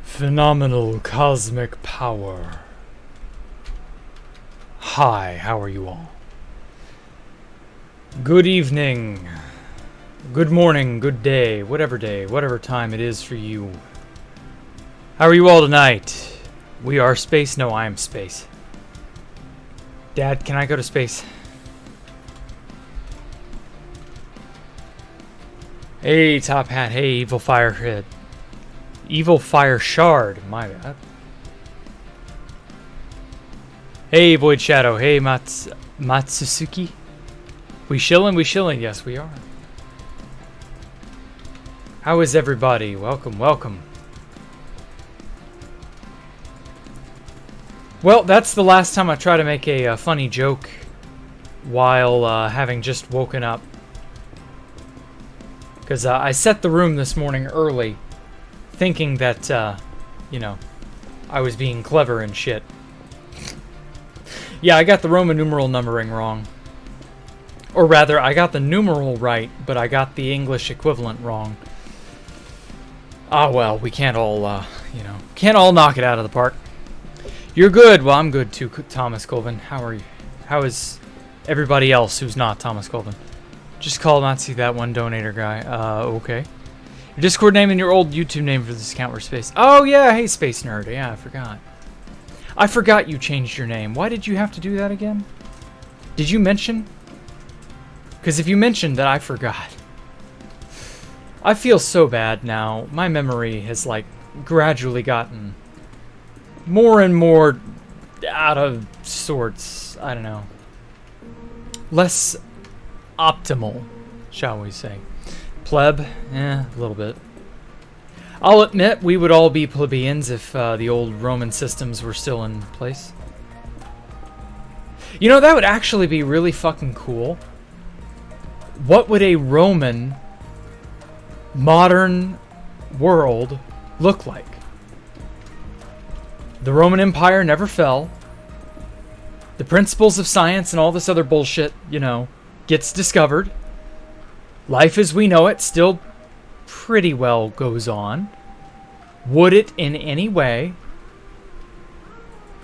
Phenomenal cosmic power. Hi, how are you all? Good evening, good morning, good day, whatever time it is for you. How are you all tonight? We are space? No, I am space. Dad, can I go to space? Hey, Top Hat. Hey, Evil Firehead. Evil Fire Shard. My bad. Hey, Void Shadow. Hey, Matsusuki. We shillin'? We shillin'? Yes, we are. How is everybody? Welcome, welcome. Well, that's the last time I try to make a funny joke while having just woken up. Because I set the room this morning early, thinking that, you know, I was being clever and shit. Yeah, I got the Roman numeral numbering wrong. Or rather, I got the numeral right, but I got the English equivalent wrong. Ah, well, we can't all, you know, can't all knock it out of the park. You're good. Well, I'm good too, Thomas Colvin. How are you? How is everybody else who's not Thomas Colvin? Just call Nazi that one donator guy. Okay. Your Discord name and your old YouTube name for this account were Space. Oh, yeah. Hey, Space Nerd. Yeah, I forgot. I forgot you changed your name. Why did you have to do that again? Did you mention? Because if you mentioned that, I forgot. I feel so bad now. My memory has, like, gradually gotten more and more out of sorts. I don't know. Less optimal, shall we say. Pleb? A little bit. I'll admit we would all be plebeians if the old Roman systems were still in place. You know, that would actually be really fucking cool. What would a Roman modern world look like? The Roman Empire never fell. The principles of science and all this other bullshit, you know, gets discovered. Life as we know it still pretty well goes on. Would it in any way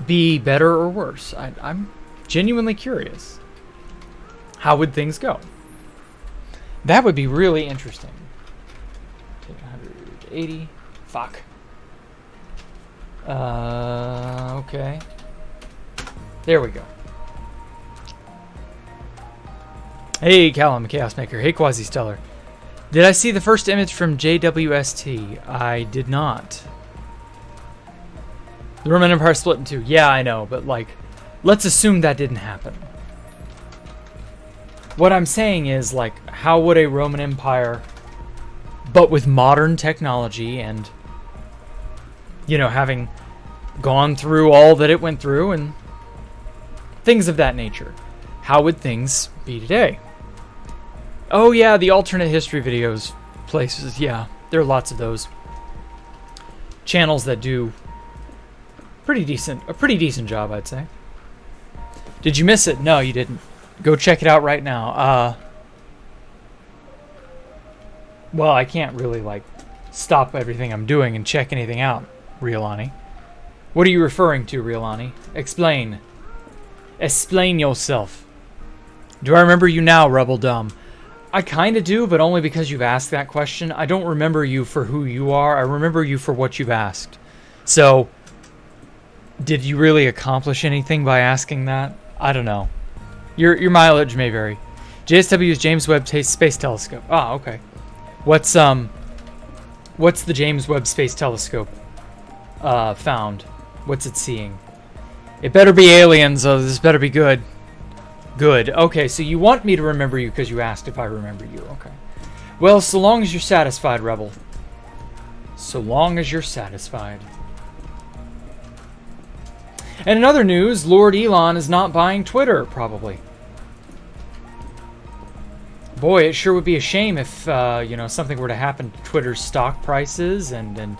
be better or worse? I'm genuinely curious. How would things go? That would be really interesting. 180. Fuck. Okay. There we go. Hey, Callum, Chaos Maker. Hey, Quasi-Stellar. Did I see the first image from JWST? I did not. The Roman Empire split in two. Yeah, I know, but, like, let's assume that didn't happen. What I'm saying is, like, how would a Roman Empire, but with modern technology and, you know, having gone through all that it went through and things of that nature, how would things be today? Oh yeah, the alternate history videos places. Yeah, there are lots of those channels that do a pretty decent job, I'd say. Did you miss it? No, you didn't. Go check it out right now. Well, I can't really like stop everything I'm doing and check anything out, Riolani. What are you referring to, Riolani? Explain. Explain yourself. Do I remember you now, Rebel Dumb? I kind of do, but only because you've asked that question. I don't remember you for who you are. I remember you for what you've asked. So, did you really accomplish anything by asking that? I don't know. Your mileage may vary. JSW is James Webb Space Telescope. Ah, okay. What's the James Webb Space Telescope found? What's it seeing? It better be aliens, so this better be good. Good. Okay, so you want me to remember you because you asked if I remember you. Okay. Well, so long as you're satisfied, Rebel. So long as you're satisfied. And in other news, Lord Elon is not buying Twitter, probably. Boy, it sure would be a shame if, something were to happen to Twitter's stock prices and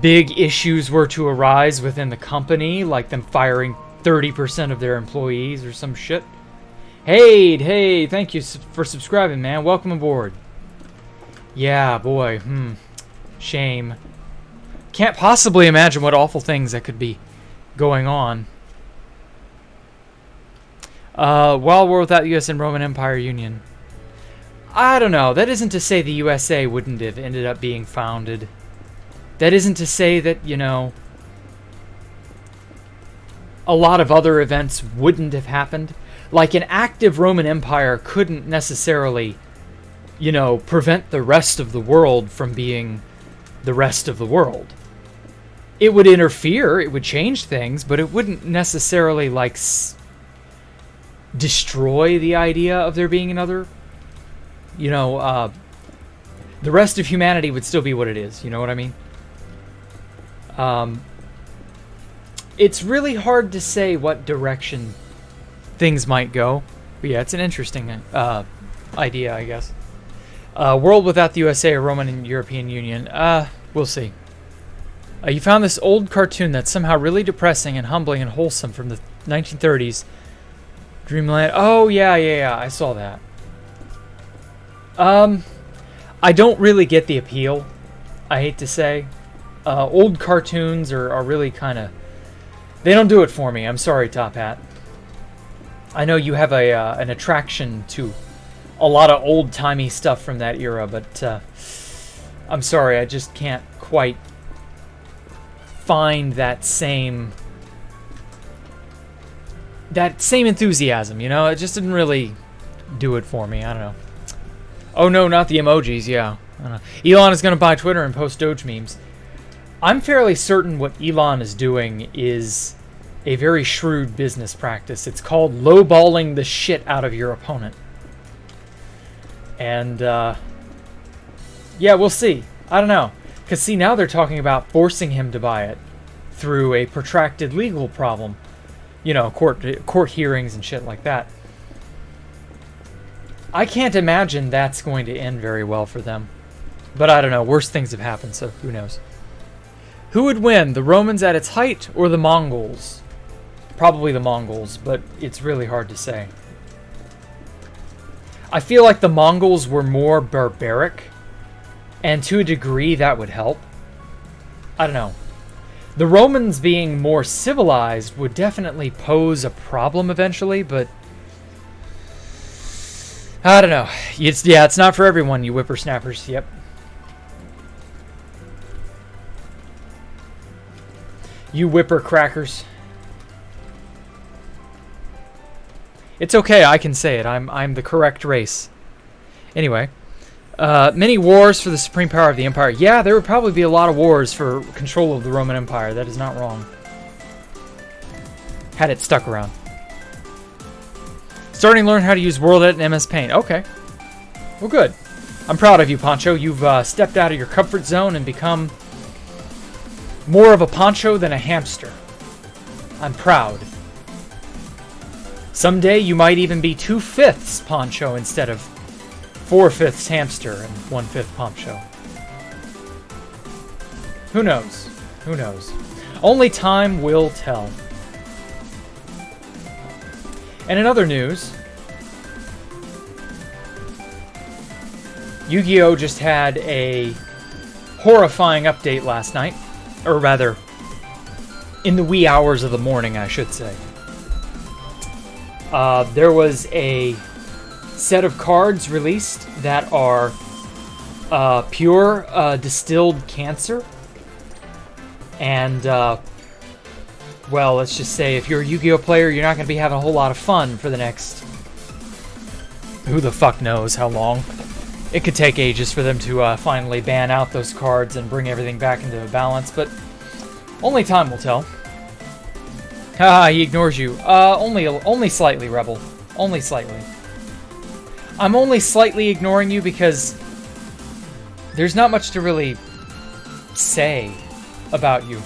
big issues were to arise within the company, like them firing 30% of their employees or some shit. Hey, thank you for subscribing, man. Welcome aboard. Yeah, boy, shame. Can't possibly imagine what awful things that could be going on. While we're without the U.S. and Roman Empire Union. I don't know. That isn't to say the USA wouldn't have ended up being founded. That isn't to say that, a lot of other events wouldn't have happened. Like an active Roman Empire couldn't necessarily, prevent the rest of the world from being the rest of the world. It would interfere, it would change things, but it wouldn't necessarily, destroy the idea of there being another. The rest of humanity would still be what it is, you know what I mean? It's really hard to say what direction things might go. But yeah, it's an interesting idea, I guess. World without the USA or Roman and European Union. We'll see. You found this old cartoon that's somehow really depressing and humbling and wholesome from the 1930s. Dreamland. Oh, yeah, I saw that. I don't really get the appeal, I hate to say. Old cartoons are really kind of... They don't do it for me. I'm sorry, Top Hat. I know you have an attraction to a lot of old-timey stuff from that era, but I'm sorry, I just can't quite find that same enthusiasm, It just didn't really do it for me. I don't know. Oh no, not the emojis, yeah. I don't know. Elon is going to buy Twitter and post Doge memes. I'm fairly certain what Elon is doing is a very shrewd business practice. It's called lowballing the shit out of your opponent. And, yeah, we'll see. I don't know. Because, see, now they're talking about forcing him to buy it through a protracted legal problem. Court hearings and shit like that. I can't imagine that's going to end very well for them. But I don't know. Worse things have happened, so who knows. Who would win, the Romans at its height or the Mongols? Probably the Mongols, but it's really hard to say. I feel like the Mongols were more barbaric, and to a degree that would help. I don't know. The Romans being more civilized would definitely pose a problem eventually, but I don't know. It's not for everyone, you whippersnappers. Yep. You whipper crackers. It's okay, I can say it. I'm the correct race. Anyway, many wars for the supreme power of the empire. Yeah, there would probably be a lot of wars for control of the Roman Empire. That is not wrong. Had it stuck around. Starting to learn how to use WorldEdit and MS Paint. Okay. Well, good. I'm proud of you, Poncho. You've stepped out of your comfort zone and become more of a poncho than a hamster. I'm proud. Someday you might even be 2/5 Poncho instead of 4/5 hamster and 1/5 Poncho. Who knows? Who knows? Only time will tell. And in other news, Yu-Gi-Oh! Just had a horrifying update last night. Or rather, in the wee hours of the morning, I should say. There was a set of cards released that are pure distilled cancer. And, well, let's just say if you're a Yu-Gi-Oh! Player, you're not going to be having a whole lot of fun for the next... Who the fuck knows how long. It could take ages for them to finally ban out those cards and bring everything back into balance, but only time will tell. Haha, he ignores you. Only slightly, Rebel. Only slightly. I'm only slightly ignoring you because there's not much to really say about you.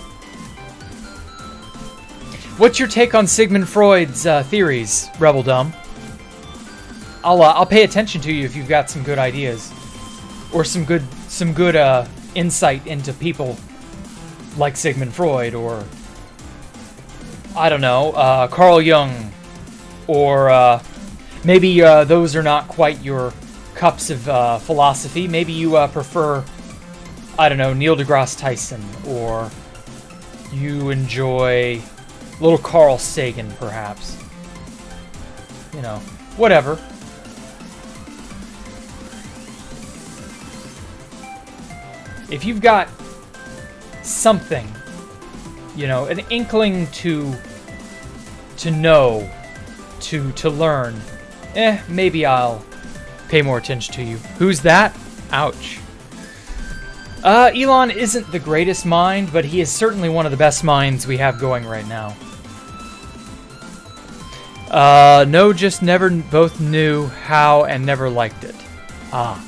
What's your take on Sigmund Freud's theories, Rebel Dumb? I'll pay attention to you if you've got some good ideas, or some good insight into people like Sigmund Freud, or I don't know, Carl Jung, or maybe those are not quite your cups of philosophy. Maybe you prefer, I don't know, Neil deGrasse Tyson, or you enjoy little Carl Sagan, perhaps. You know, whatever. If you've got something, you know, an inkling to know, to learn, maybe I'll pay more attention to you. Who's that? Ouch. Elon isn't the greatest mind, but he is certainly one of the best minds we have going right now. No, just never both knew how and never liked it. Ah.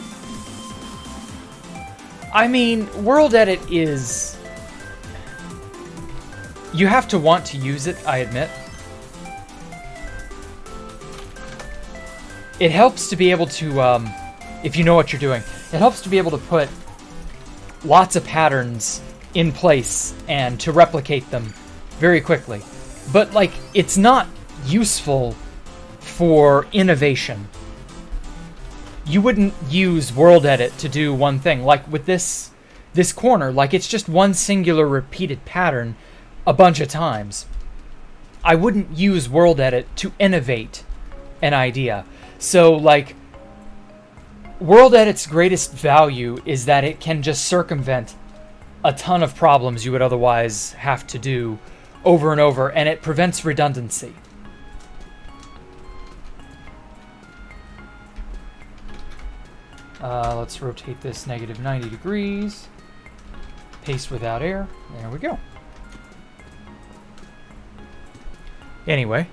I mean, World Edit is... You have to want to use it, I admit. It helps to be able to, if you know what you're doing, it helps to be able to put lots of patterns in place and to replicate them very quickly. But, like, it's not useful for innovation. You wouldn't use World Edit to do one thing. Like with this corner, like it's just one singular repeated pattern a bunch of times. I wouldn't use World Edit to innovate an idea. So like World Edit's greatest value is that it can just circumvent a ton of problems you would otherwise have to do over and over, and it prevents redundancy. Let's rotate this negative 90 degrees. Paste without air. There we go. Anyway.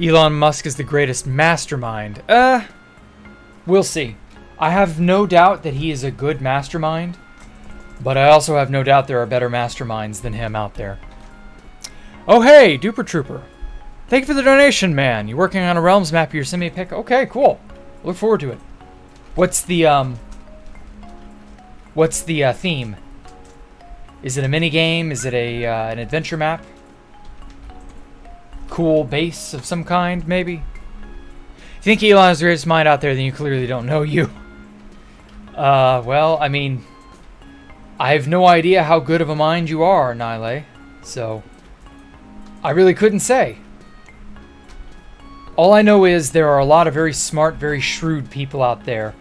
Elon Musk is the greatest mastermind. We'll see. I have no doubt that he is a good mastermind, but I also have no doubt there are better masterminds than him out there. Oh hey, Duper Trooper. Thank you for the donation, man. You working on a Realms map? You're sending me a pic? Okay, cool. Look forward to it. What's the theme? Is it a mini game? Is it an adventure map? Cool base of some kind, maybe? If you think Elon is the greatest mind out there, then you clearly don't know you. Well, I mean, I have no idea how good of a mind you are, Nile. So, I really couldn't say. All I know is there are a lot of very smart, very shrewd people out there,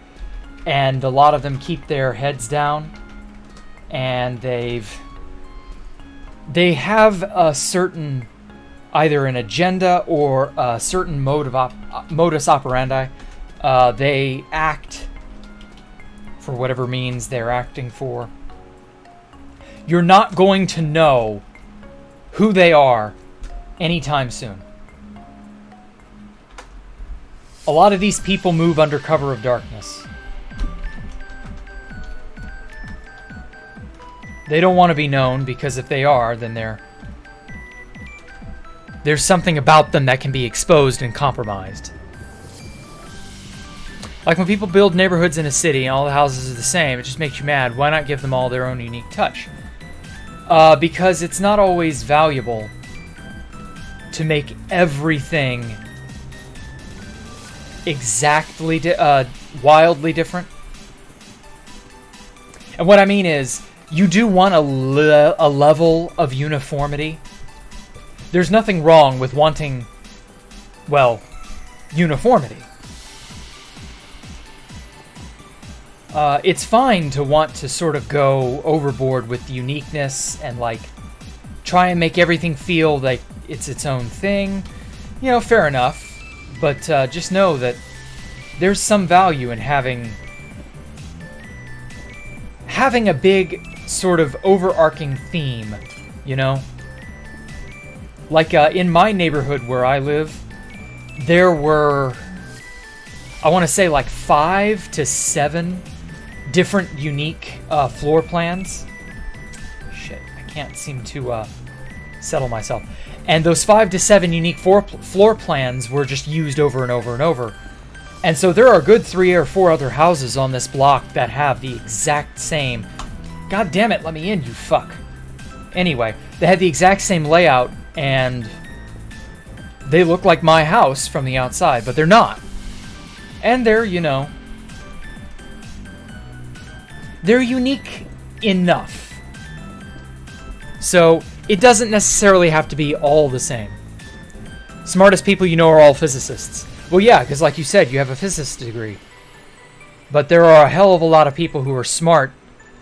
and a lot of them keep their heads down, and they have a certain, either an agenda or a certain modus operandi. They act for whatever means they're acting for. You're not going to know who they are anytime soon. A lot of these people move under cover of darkness. They don't want to be known, because if they are, then they're There's something about them that can be exposed and compromised. Like when people build neighborhoods in a city and all the houses are the same, it just makes you mad. Why not give them all their own unique touch? Because it's not always valuable to make everything exactly wildly different. And what I mean is, you do want a level of uniformity. There's nothing wrong with wanting, well, uniformity. It's fine to want to sort of go overboard with uniqueness and like try and make everything feel like it's its own thing. You know, fair enough. But just know that there's some value in having a big sort of overarching theme, you know? Like in my neighborhood where I live, there were, I want to say like 5 to 7 different unique floor plans. Shit, I can't seem to settle myself. And those 5 to 7 unique floor plans were just used over and over and over. And so there are a good 3 or 4 other houses on this block that have the exact same... God damn it, let me in, you fuck. Anyway, they had the exact same layout, and they look like my house from the outside, but they're not. And they're, you know... they're unique enough. So, it doesn't necessarily have to be all the same. Smartest people you know are all physicists. Well, yeah, because like you said, you have a physicist degree. But there are a hell of a lot of people who are smart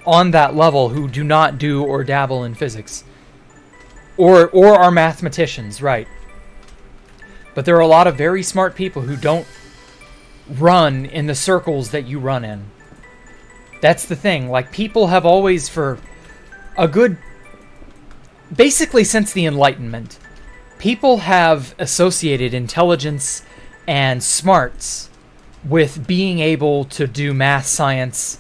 on that level who do not do or dabble in physics. Or are mathematicians, right. But there are a lot of very smart people who don't run in the circles that you run in. That's the thing. Like, people have always, for a good... basically since the Enlightenment, people have associated intelligence and smarts with being able to do math, science,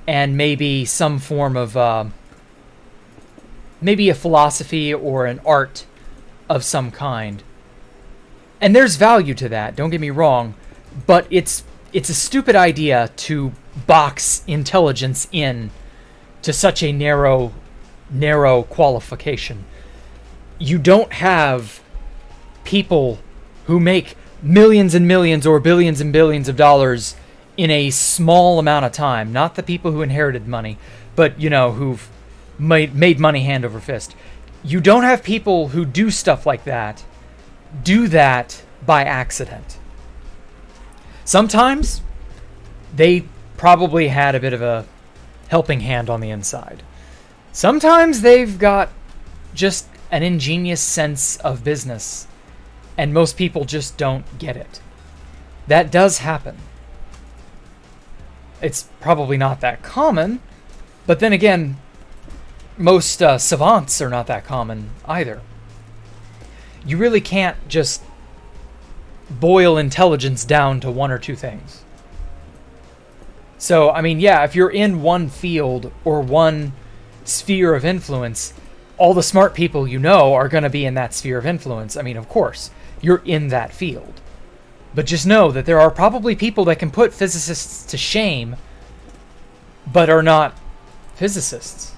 and maybe some form of, maybe a philosophy or an art of some kind. And there's value to that, don't get me wrong, but it's a stupid idea to box intelligence in to such a narrow qualification. You don't have people who make millions and millions or billions and billions of dollars in a small amount of time. Not the people who inherited money, but, you know, who've made money hand over fist. You don't have people who do stuff like that do that by accident. Sometimes they probably had a bit of a helping hand on the inside. Sometimes they've got just an ingenious sense of business, and most people just don't get it. That does happen. It's probably not that common, but then again, most savants are not that common either. You really can't just boil intelligence down to 1 or 2 things. So, I mean, yeah, if you're in one field or one sphere of influence, all the smart people you know are going to be in that sphere of influence. I mean, of course, you're in that field. But just know that there are probably people that can put physicists to shame, but are not physicists.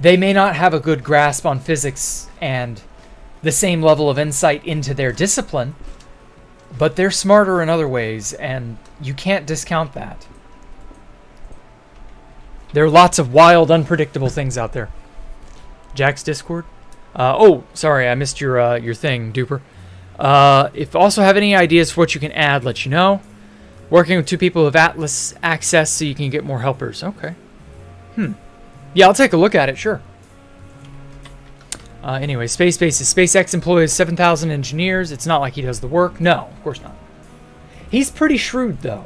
They may not have a good grasp on physics and the same level of insight into their discipline, but they're smarter in other ways, and you can't discount that. There are lots of wild, unpredictable things out there. Jack's Discord? Oh, sorry, I missed your thing, Duper. If you also have any ideas for what you can add, let you know. Working with 2 people who have Atlas access so you can get more helpers. Okay. Yeah, I'll take a look at it, sure. Anyway, Space Bases. SpaceX employs 7,000 engineers. It's not like he does the work. No, of course not. He's pretty shrewd, though.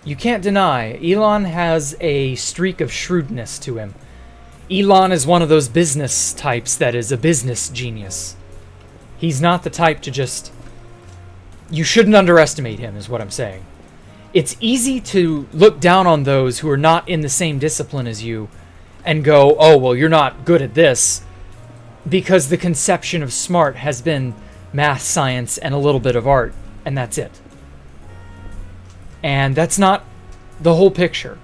You can't deny. Elon has a streak of shrewdness to him. Elon is one of those business types that is a business genius. He's not the type to just... You shouldn't underestimate him, is what I'm saying. It's easy to look down on those who are not in the same discipline as you and go, oh, well, you're not good at this, because the conception of smart has been math, science, and a little bit of art, and that's it. And that's not the whole picture.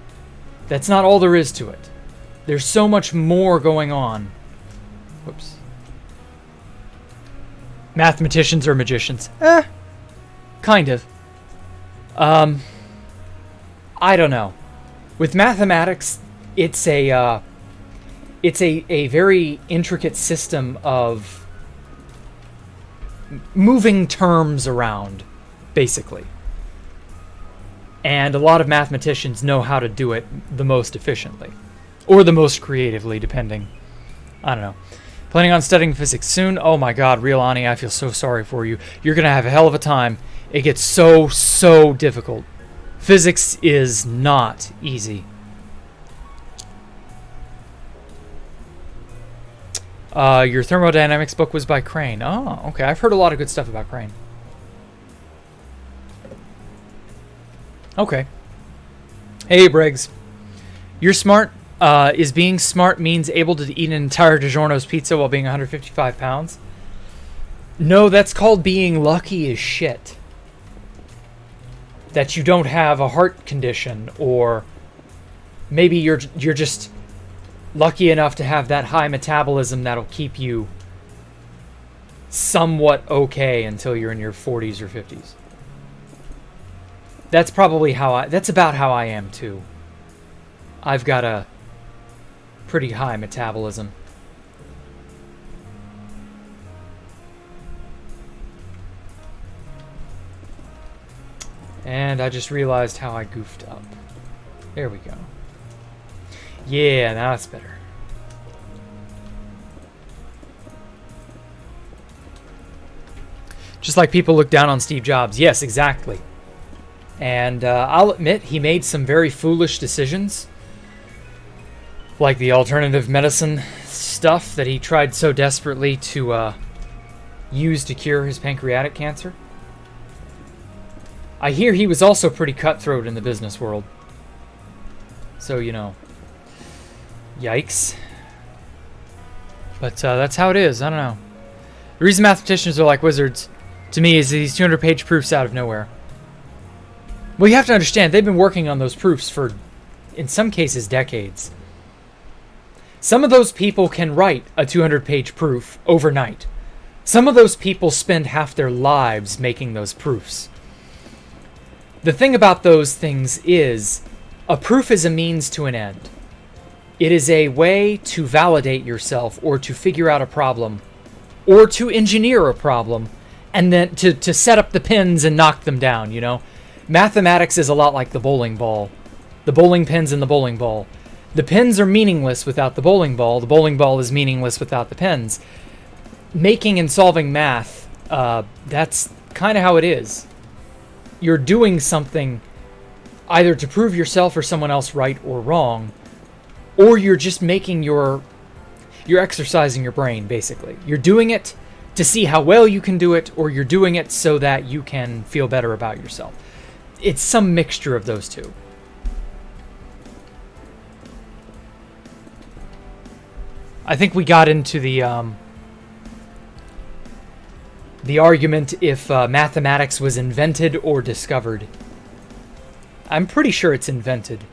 That's not all there is to it. There's so much more going on. Whoops. Mathematicians are magicians. Kind of. I don't know. With mathematics, it's a very intricate system of moving terms around, basically. And a lot of mathematicians know how to do it the most efficiently. Or the most creatively, depending. I don't know. Planning on studying physics soon? Oh my god, real Ani, I feel so sorry for you. You're going to have a hell of a time. It gets so difficult. Physics is not easy. Your thermodynamics book was by Crane. Oh, okay. I've heard a lot of good stuff about Crane. Okay. Hey, Briggs. You're smart. Is being smart means able to eat an entire DiGiorno's pizza while being 155 pounds? No, that's called being lucky as shit. That you don't have a heart condition, or maybe you're just lucky enough to have that high metabolism that'll keep you somewhat okay until you're in your 40s or 50s. That's probably that's about how I am too. I've got a pretty high metabolism. And I just realized how I goofed up. There we go. Yeah, now that's better. Just like people look down on Steve Jobs. Yes, exactly. And I'll admit, he made some very foolish decisions. Like the alternative medicine stuff that he tried so desperately to use to cure his pancreatic cancer. I hear he was also pretty cutthroat in the business world. So, you know. Yikes. But that's how it is. I don't know. The reason mathematicians are like wizards, to me, is these 200-page proofs out of nowhere. Well, you have to understand, they've been working on those proofs for, in some cases, decades. Some of those people can write a 200-page proof overnight. Some of those people spend half their lives making those proofs. The thing about those things is, a proof is a means to an end. It is a way to validate yourself, or to figure out a problem, or to engineer a problem, and then to set up the pins and knock them down, you know? Mathematics is a lot like the bowling ball. The bowling pins and the bowling ball. The pins are meaningless without the bowling ball. The bowling ball is meaningless without the pins. Making and solving math, that's kind of how it is. You're doing something either to prove yourself or someone else right or wrong, or you're just making you're exercising your brain, basically. You're doing it to see how well you can do it, or you're doing it so that you can feel better about yourself. It's some mixture of those two. I think we got into the argument if mathematics was invented or discovered. I'm pretty sure it's invented.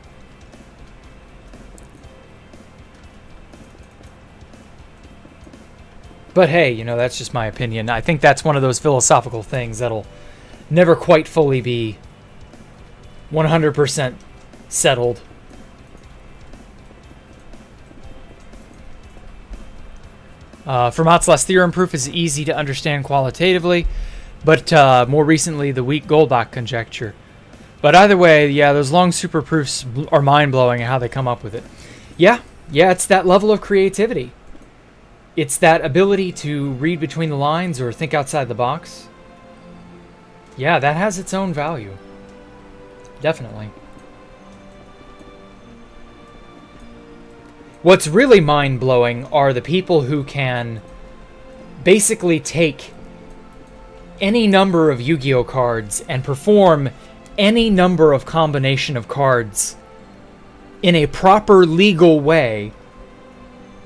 But hey, you know, that's just my opinion. I think that's one of those philosophical things that'll never quite fully be 100% settled. Fermat's last theorem proof is easy to understand qualitatively, but more recently the weak Goldbach conjecture. But either way, yeah, those long superproofs are mind-blowing how they come up with it. Yeah, it's that level of creativity. It's that ability to read between the lines or think outside the box. Yeah, that has its own value. Definitely. What's really mind-blowing are the people who can basically take any number of Yu-Gi-Oh cards and perform any number of combination of cards in a proper legal way,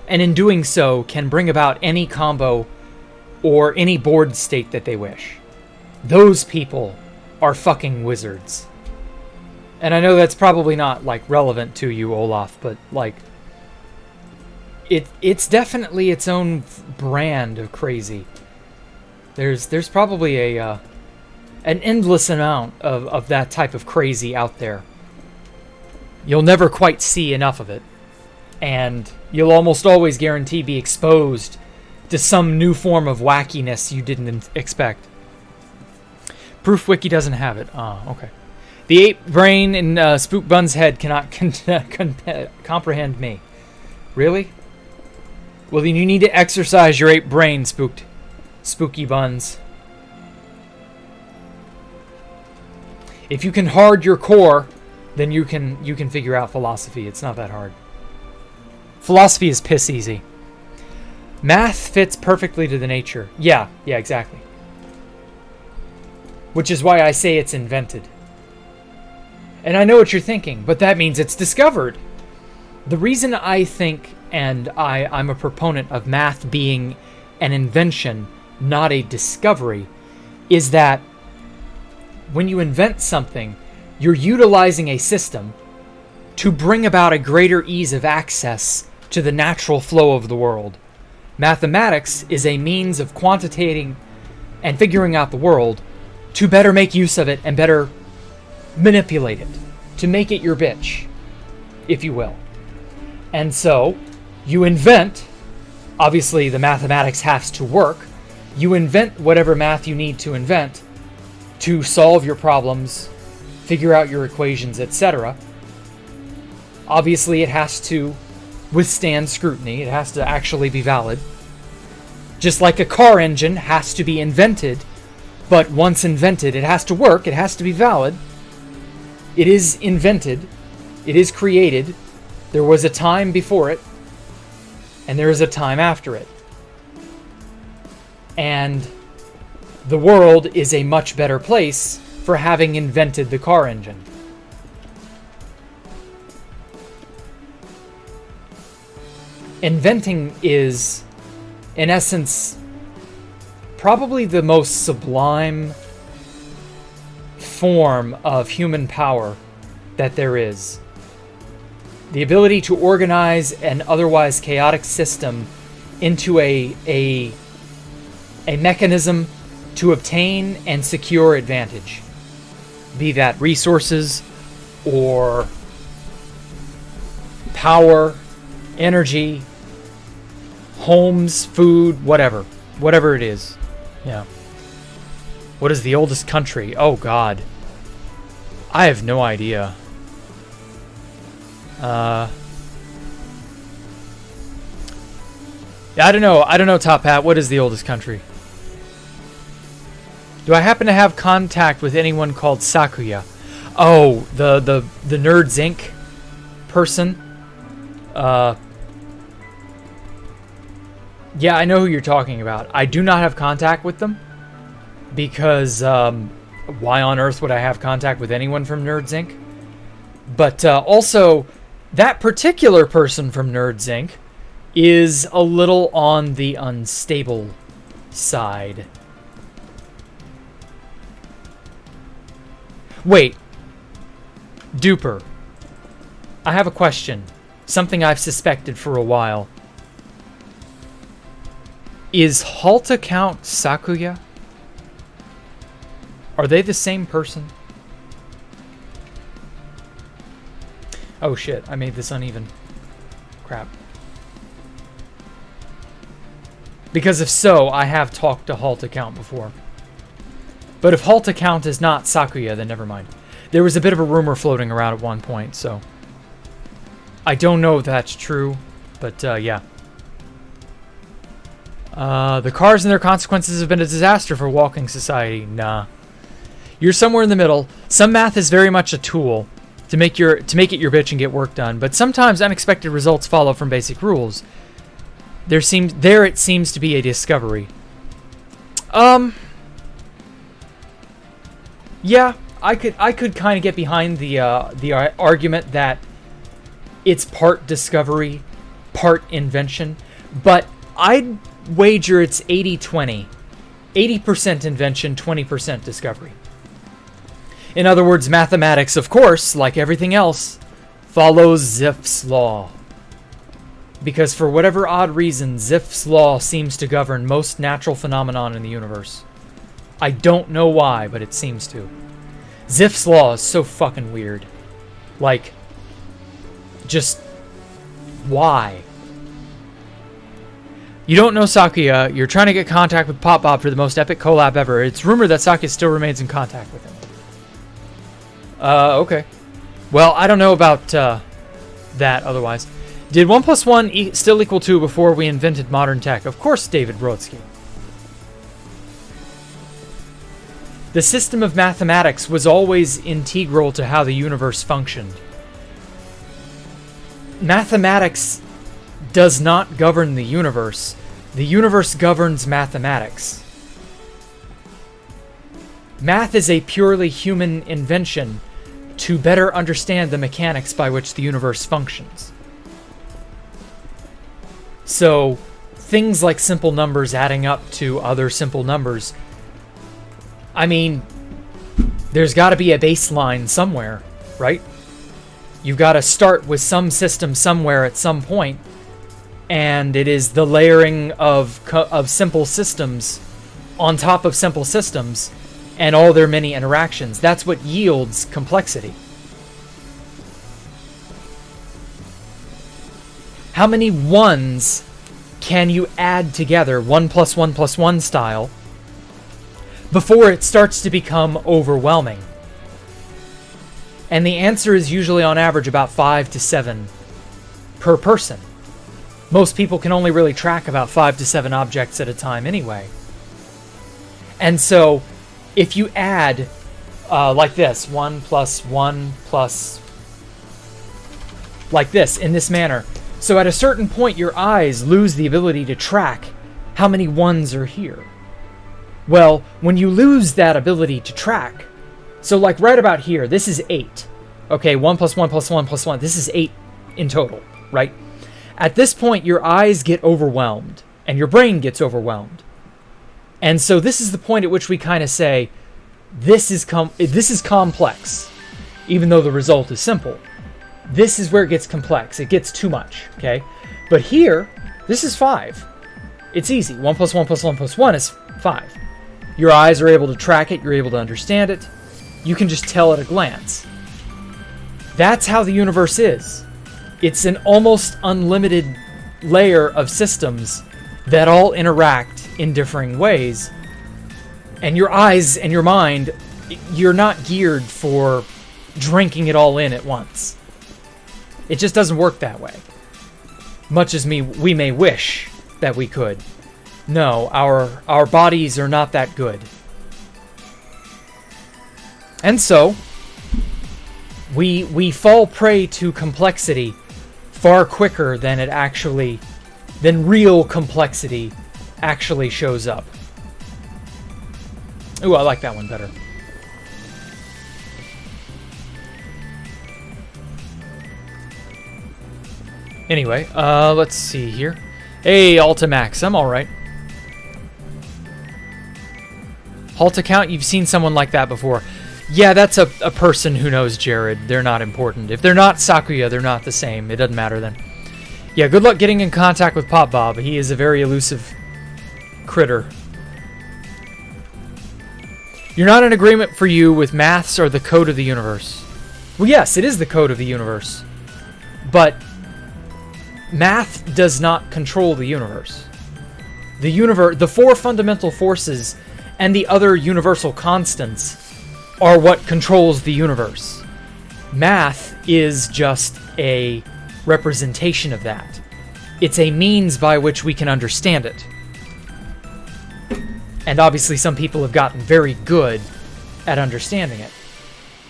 and in doing so can bring about any combo or any board state that they wish. Those people are fucking wizards. And I know that's probably not, like, relevant to you, Olaf, but, like, it's definitely its own brand of crazy. There's probably an endless amount of that type of crazy out there. You'll never quite see enough of it. And you'll almost always guarantee be exposed to some new form of wackiness you didn't expect. Proof Wiki doesn't have it. Okay. The ape brain in Spook Bun's head cannot comprehend me. Really? Well, then you need to exercise your ape brain, Spooky Buns. If you can hard your core, then you can figure out philosophy. It's not that hard. Philosophy is piss easy. Math fits perfectly to the nature. Yeah, exactly. Which is why I say it's invented. And I know what you're thinking, but that means it's discovered. The reason I think, and I'm a proponent of math being an invention, not a discovery, is that when you invent something, you're utilizing a system to bring about a greater ease of access to the natural flow of the world. Mathematics is a means of quantitating and figuring out the world to better make use of it and better manipulate it, to make it your bitch, if you will. And so, you invent, obviously the mathematics has to work, you invent whatever math you need to invent to solve your problems, figure out your equations, etc. Obviously it has to withstand scrutiny, it has to actually be valid. Just like a car engine has to be invented, but once invented, it has to work, it has to be valid. It is invented, it is created, there was a time before it, and there is a time after it. And the world is a much better place for having invented the car engine. Inventing is, in essence, probably the most sublime form of human power that there is. The ability to organize an otherwise chaotic system into a mechanism to obtain and secure advantage. Be that resources or power, energy, homes, food, whatever. Whatever it is. Yeah. What is the oldest country? Oh, God. I have no idea. Yeah, I don't know, Top Hat. What is the oldest country? Do I happen to have contact with anyone called Sakuya? Oh, the Nerds Inc. person? Yeah, I know who you're talking about. I do not have contact with them because why on earth would I have contact with anyone from Nerds Inc.? But also, that particular person from Nerds Inc. is a little on the unstable side. Wait. Duper. I have a question. Something I've suspected for a while. Is Halt Account Sakuya? Are they the same person? Oh shit, I made this uneven. Crap. Because if so, I have talked to Halt Account before. But if Halt Account is not Sakuya, then never mind. There was a bit of a rumor floating around at one point, so... I don't know if that's true, but yeah. The cars and their consequences have been a disaster for walking society. Nah. You're somewhere in the middle. Some math is very much a tool to make it your bitch and get work done, but sometimes unexpected results follow from basic rules. There it seems to be a discovery. Yeah, I could kind of get behind the argument that it's part discovery, part invention, but I'd wager it's 80-20. 80% invention, 20% discovery. In other words, mathematics, of course, like everything else, follows Zipf's law. Because for whatever odd reason, Zipf's law seems to govern most natural phenomenon in the universe. I don't know why, but it seems to. Zipf's law is so fucking weird. Like, just why? You don't know Sakuya. You're trying to get contact with Pop Bob for the most epic collab ever. It's rumored that Sakuya still remains in contact with him. Okay. Well, I don't know about that otherwise. Did 1 + 1 still equal 2 before we invented modern tech? Of course, David Brodsky. The system of mathematics was always integral to how the universe functioned. Mathematics does not govern the universe. The universe governs mathematics. Math is a purely human invention to better understand the mechanics by which the universe functions. So, things like simple numbers adding up to other simple numbers, I mean, there's got to be a baseline somewhere, right? You've got to start with some system somewhere at some point, and it is the layering of simple systems on top of simple systems and all their many interactions. That's what yields complexity. How many ones can you add together, 1 + 1 + 1 style, before it starts to become overwhelming? And the answer is usually on average about 5 to 7 per person. Most people can only really track about 5 to 7 objects at a time anyway. And so, if you add, like this, 1 + 1 + like this, in this manner, so at a certain point your eyes lose the ability to track how many ones are here. Well, when you lose that ability to track, so like right about here, this is 8. Okay, 1 + 1 + 1 + 1, this is 8 in total, right? At this point, your eyes get overwhelmed, and your brain gets overwhelmed. And so this is the point at which we kind of say, this is complex, even though the result is simple. This is where it gets complex. It gets too much, okay? But here, this is 5. It's easy. 1 + 1 + 1 + 1 is 5. Your eyes are able to track it. You're able to understand it. You can just tell at a glance. That's how the universe is. It's an almost unlimited layer of systems that all interact in differing ways. And your eyes and your mind, you're not geared for drinking it all in at once. It just doesn't work that way. Much as we may wish that we could. No, our bodies are not that good. And so, we fall prey to complexity far quicker than real complexity actually shows up. Ooh, I like that one better. Anyway, let's see here. Hey, Ultimax, I'm alright. Halt account, you've seen someone like that before. Yeah, that's a person who knows Jared. They're not important. If they're not Sakuya, they're not the same. It doesn't matter then. Yeah, good luck getting in contact with Pop Bob. He is a very elusive critter. You're not in agreement for you with maths or the code of the universe. Well, yes, it is the code of the universe. But math does not control the universe. The 4 fundamental forces and the other universal constants are what controls the universe. Math is just a representation of that. It's a means by which we can understand it. And obviously some people have gotten very good at understanding it.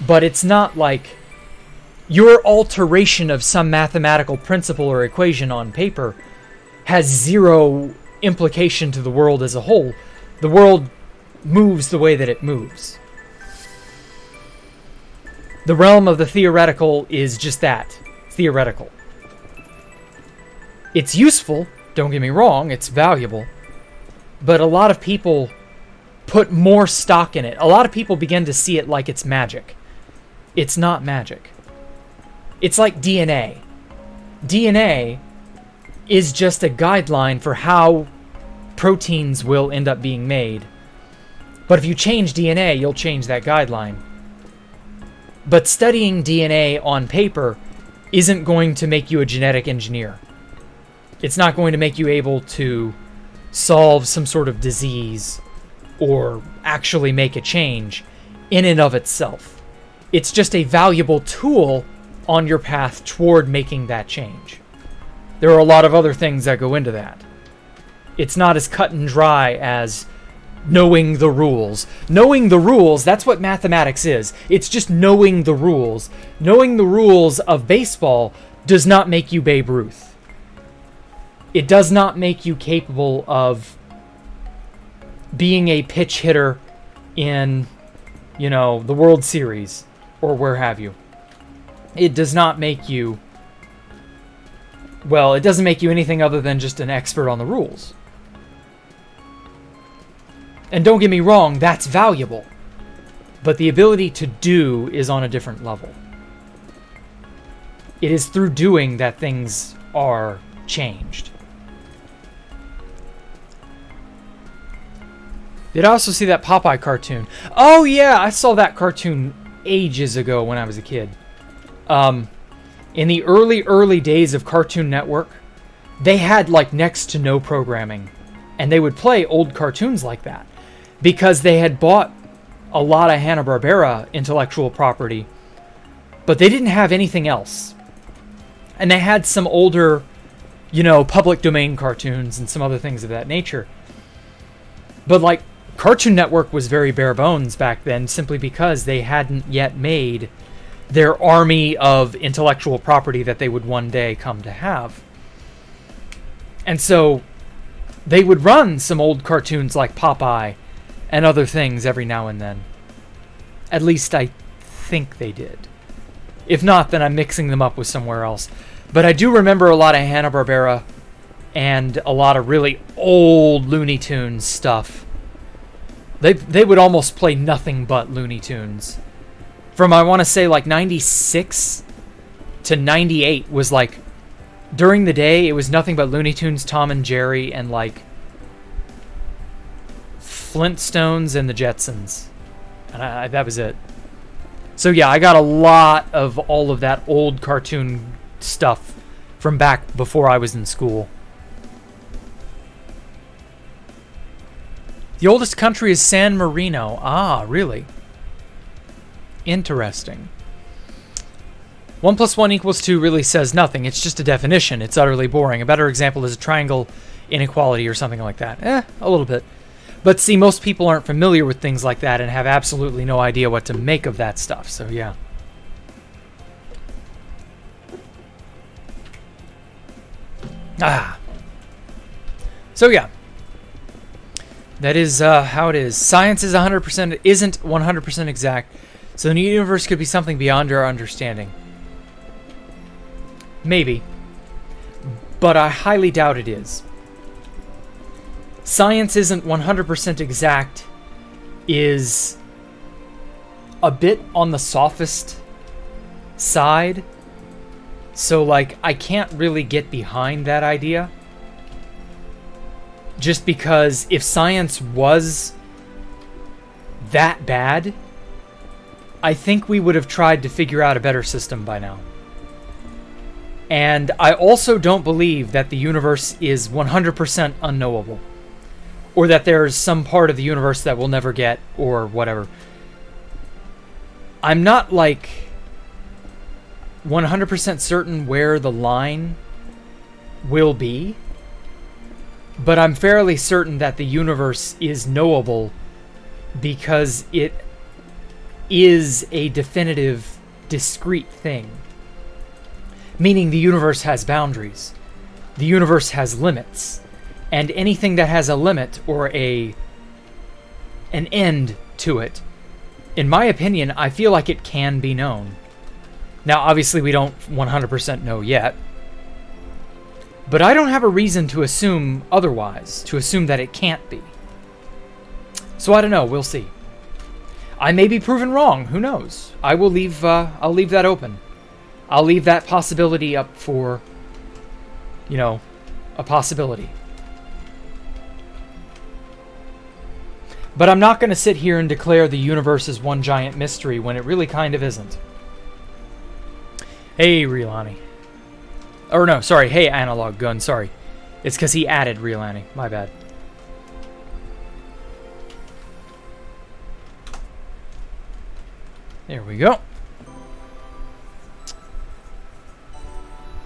But it's not like your alteration of some mathematical principle or equation on paper has zero implication to the world as a whole. The world moves the way that it moves. The realm of the theoretical is just that. Theoretical. It's useful, don't get me wrong, it's valuable, but a lot of people put more stock in it. A lot of people begin to see it like it's magic. It's not magic. It's like DNA. DNA is just a guideline for how proteins will end up being made. But if you change DNA, you'll change that guideline. But studying DNA on paper isn't going to make you a genetic engineer. It's not going to make you able to solve some sort of disease or actually make a change in and of itself. It's just a valuable tool on your path toward making that change. There are a lot of other things that go into that. It's not as cut and dry as knowing the rules. Knowing the rules, that's what mathematics is. It's just knowing the rules. Knowing the rules of baseball does not make you Babe Ruth. It does not make you capable of being a pitch hitter in, the World Series or where have you. It does not make you, it doesn't make you anything other than just an expert on the rules. And don't get me wrong, that's valuable. But the ability to do is on a different level. It is through doing that things are changed. Did I also see that Popeye cartoon? Oh yeah, I saw that cartoon ages ago when I was a kid. In the early days of Cartoon Network, they had next to no programming. And they would play old cartoons like that. Because they had bought a lot of Hanna-Barbera intellectual property, but they didn't have anything else. And they had some older, public domain cartoons and some other things of that nature. But Cartoon Network was very bare bones back then simply because they hadn't yet made their army of intellectual property that they would one day come to have. And so they would run some old cartoons like Popeye and other things every now and then. At least I think they did. If not, then I'm mixing them up with somewhere else. But I do remember a lot of Hanna-Barbera and a lot of really old Looney Tunes stuff. They would almost play nothing but Looney Tunes. From, I want to say, 96 to 98 was during the day, it was nothing but Looney Tunes, Tom and Jerry, and Flintstones and the Jetsons. And that was it. So yeah, I got a lot of all of that old cartoon stuff from back before I was in school. The oldest country is San Marino. Ah, really? Interesting. 1 + 1 = 2 really says nothing. It's just a definition. It's utterly boring. A better example is a triangle inequality or something like that. A little bit. But see, most people aren't familiar with things like that and have absolutely no idea what to make of that stuff. So yeah. So yeah. That is how it is. Science is isn't 100% exact. So the universe could be something beyond our understanding. Maybe. But I highly doubt it is. Science isn't 100% exact is a bit on the sophist side. So, I can't really get behind that idea. Just because if science was that bad, I think we would have tried to figure out a better system by now. And I also don't believe that the universe is 100% unknowable. Or that there's some part of the universe that we'll never get, or whatever. I'm not 100% certain where the line will be. But I'm fairly certain that the universe is knowable because it is a definitive, discrete thing. Meaning the universe has boundaries. The universe has limits. And anything that has a limit or an end to it, in my opinion, I feel like it can be known. Now, obviously, we don't 100% know yet. But I don't have a reason to assume otherwise, to assume that it can't be. So I don't know. We'll see. I may be proven wrong. Who knows? I will leave. I'll leave that open. I'll leave that possibility up for, you know, a possibility. But I'm not going to sit here and declare the universe is one giant mystery when it really kind of isn't. Hey, Relani. Or no, sorry. Hey, Analog Gun. Sorry. It's because he added Relani. My bad. There we go.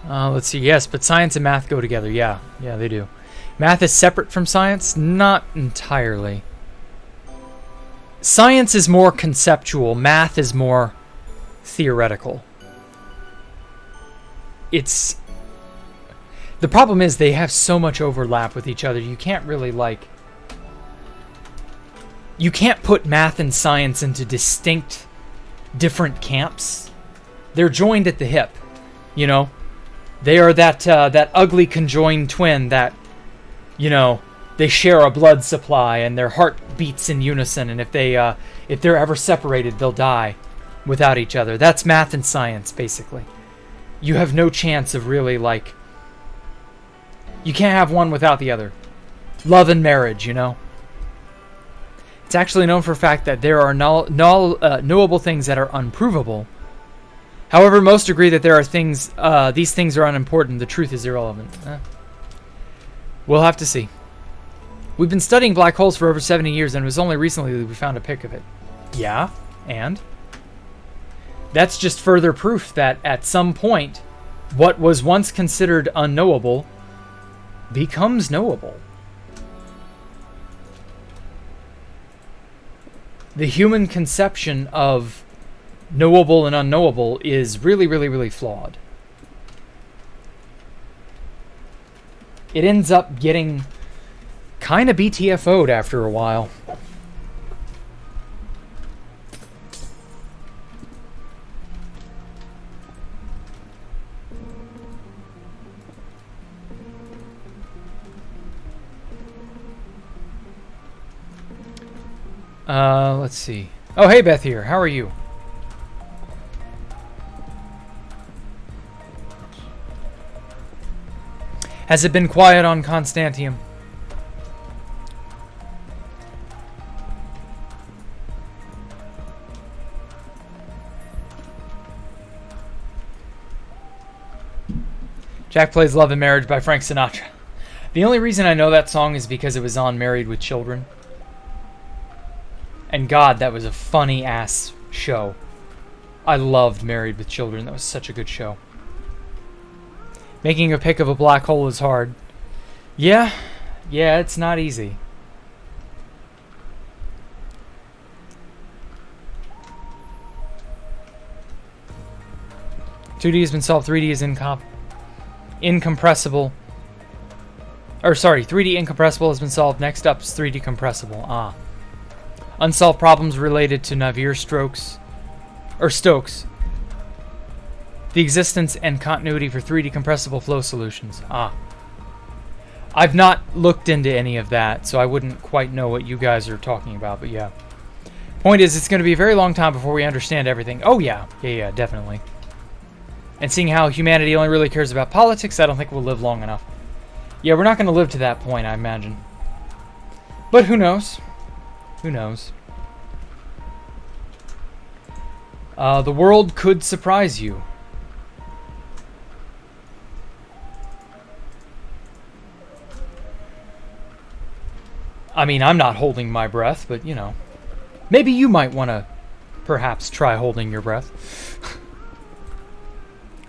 Let's see. Yes, but science and math go together. Yeah, they do. Math is separate from science? Not entirely. Science is more conceptual. Math is more theoretical. The problem is they have so much overlap with each other. You can't really, like... You can't put math and science into distinct, different camps. They're joined at the hip, you know? They are that ugly conjoined twin that, you know, they share a blood supply and their heart beats in unison, and if they're ever separated, they'll die without each other. That's math and science, basically. You have no chance of really, like... You can't have one without the other. Love and marriage, you know? It's actually known for a fact that there are knowable things that are unprovable. However, most agree that there are things, these things are unimportant, the truth is irrelevant. We'll have to see. We've been studying black holes for over 70 years, and it was only recently that we found a pic of it. Yeah, and? That's just further proof that at some point, what was once considered unknowable becomes knowable. The human conception of knowable and unknowable is really, really, really flawed. It ends up getting kind of BTFO'd after a while. Let's see. Oh, hey, Beth here. How are you? Has it been quiet on Constantium? Jack plays Love and Marriage by Frank Sinatra. The only reason I know that song is because it was on Married with Children. And God, that was a funny-ass show. I loved Married with Children. That was such a good show. Making a pic of a black hole is hard. Yeah, it's not easy. "2D has been solved. 3D is incompressible. Or sorry, 3D incompressible has been solved. Next up is 3D compressible. Unsolved problems related to Navier-Stokes. The existence and continuity for 3D compressible flow solutions. I've not looked into any of that, so I wouldn't quite know what you guys are talking about, but yeah. Point is, it's going to be a very long time before we understand everything. Oh yeah, definitely. And seeing how humanity only really cares about politics, I don't think we'll live long enough. Yeah, we're not going to live to that point, I imagine. But who knows? Who knows? The world could surprise you. I mean, I'm not holding my breath, but, you know. Maybe you might want to perhaps try holding your breath.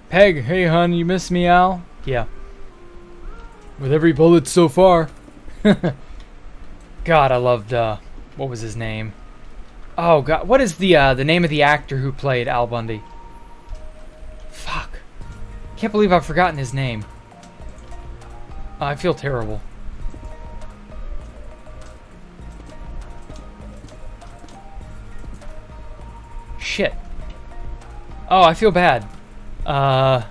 Peg, hey, hon, you miss me, Al? Yeah. With every bullet so far. God, I loved, what was his name? Oh, God, what is the name of the actor who played Al Bundy? Fuck. Can't believe I've forgotten his name. I feel terrible. Shit. Oh, I feel bad. Yeah,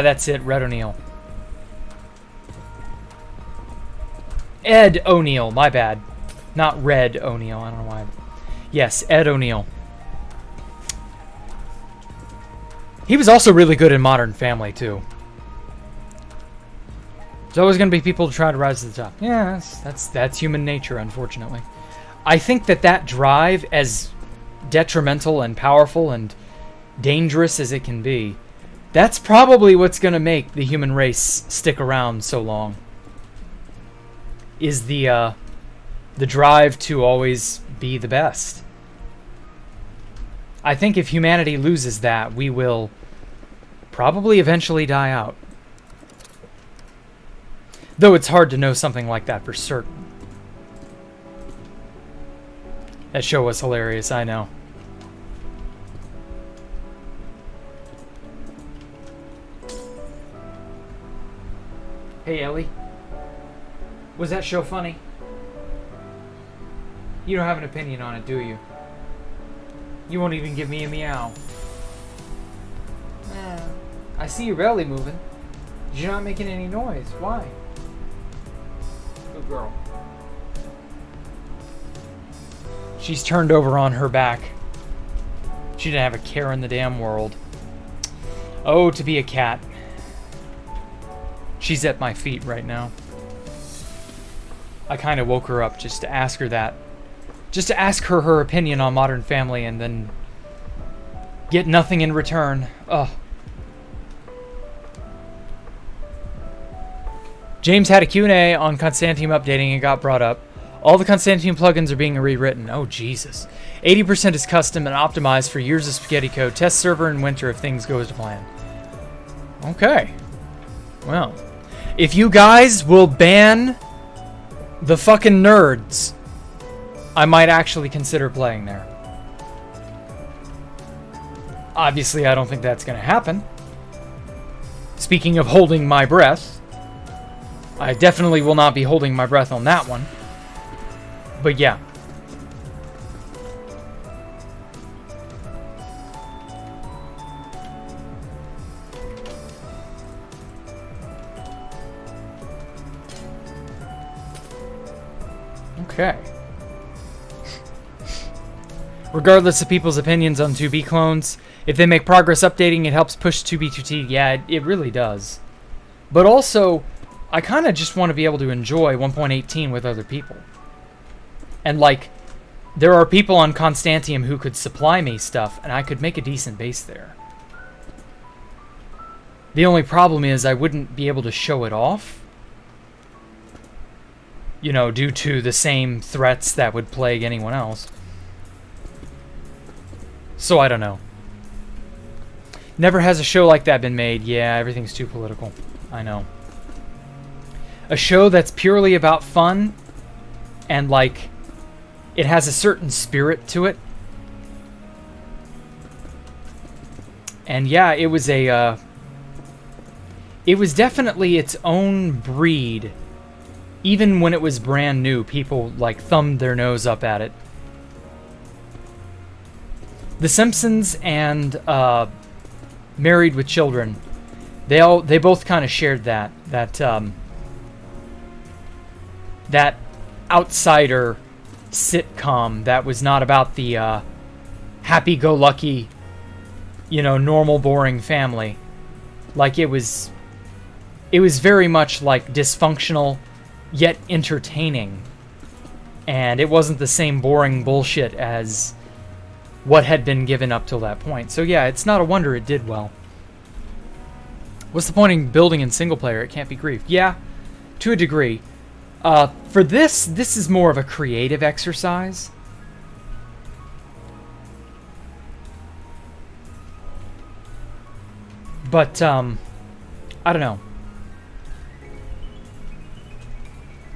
that's it, Red O'Neill. Ed O'Neill, my bad. Not Red O'Neill. I don't know why. Yes, Ed O'Neill. He was also really good in Modern Family, too. There's always going to be people who try to rise to the top. Yeah, that's human nature, unfortunately. I think that drive, as detrimental and powerful and dangerous as it can be, that's probably what's going to make the human race stick around so long. Is the drive to always be the best. I think if humanity loses that, we will probably eventually die out. Though it's hard to know something like that for certain. That show was hilarious, I know. Hey, Ellie. Was that show funny? You don't have an opinion on it, do you? You won't even give me a meow. I see your belly moving. You're not making any noise. Why? Good girl. She's turned over on her back. She didn't have a care in the damn world. Oh, to be a cat. She's at my feet right now. I kind of woke her up just to ask her that. Just to ask her her opinion on Modern Family and then get nothing in return. Ugh. James had a Q&A on Constantine updating and got brought up. All the Constantine plugins are being rewritten. Oh, Jesus. 80% is custom and optimized for years of spaghetti code. Test server in winter if things go as planned. Okay. Well. If you guys will ban the fucking nerds, I might actually consider playing there. Obviously, I don't think that's going to happen. Speaking of holding my breath, I definitely will not be holding my breath on that one. But yeah. Okay. Regardless of people's opinions on 2B clones, if they make progress updating, it helps push 2B2T. Yeah, it really does. But also, I kind of just want to be able to enjoy 1.18 with other people. And like, there are people on Constantium who could supply me stuff, and I could make a decent base there. The only problem is I wouldn't be able to show it off. You know, due to the same threats that would plague anyone else. So I don't know. Never has a show like that been made. Yeah, everything's too political. I know. A show that's purely about fun and like it has a certain spirit to it. And yeah, it was definitely its own breed. Even when it was brand new, people like thumbed their nose up at it. The Simpsons and Married with Children, they both kind of shared that outsider sitcom that was not about the happy-go-lucky, you know, normal, boring family. Like it was very much like dysfunctional, yet entertaining. And it wasn't the same boring bullshit as what had been given up till that point. So yeah, it's not a wonder it did well. What's the point in building in single player? It can't be grief. Yeah, to a degree. For this is more of a creative exercise. But, I don't know.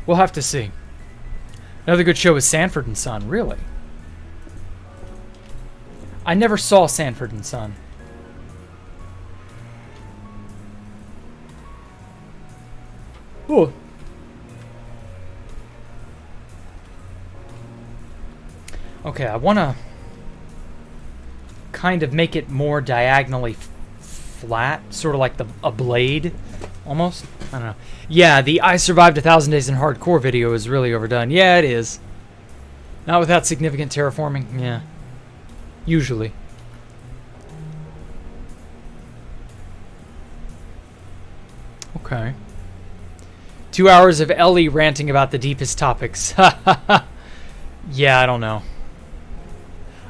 We'll have to see. Another good show is Sanford and Son, really. I never saw Sanford and Son. Ooh. Okay, I want to kind of make it more diagonally flat, sort of like a blade, almost. I don't know. Yeah, the I survived 1,000 days in hardcore video is really overdone. Yeah, it is. Not without significant terraforming. Yeah. Usually. Okay. 2 hours of Ellie ranting about the deepest topics. Yeah, I don't know.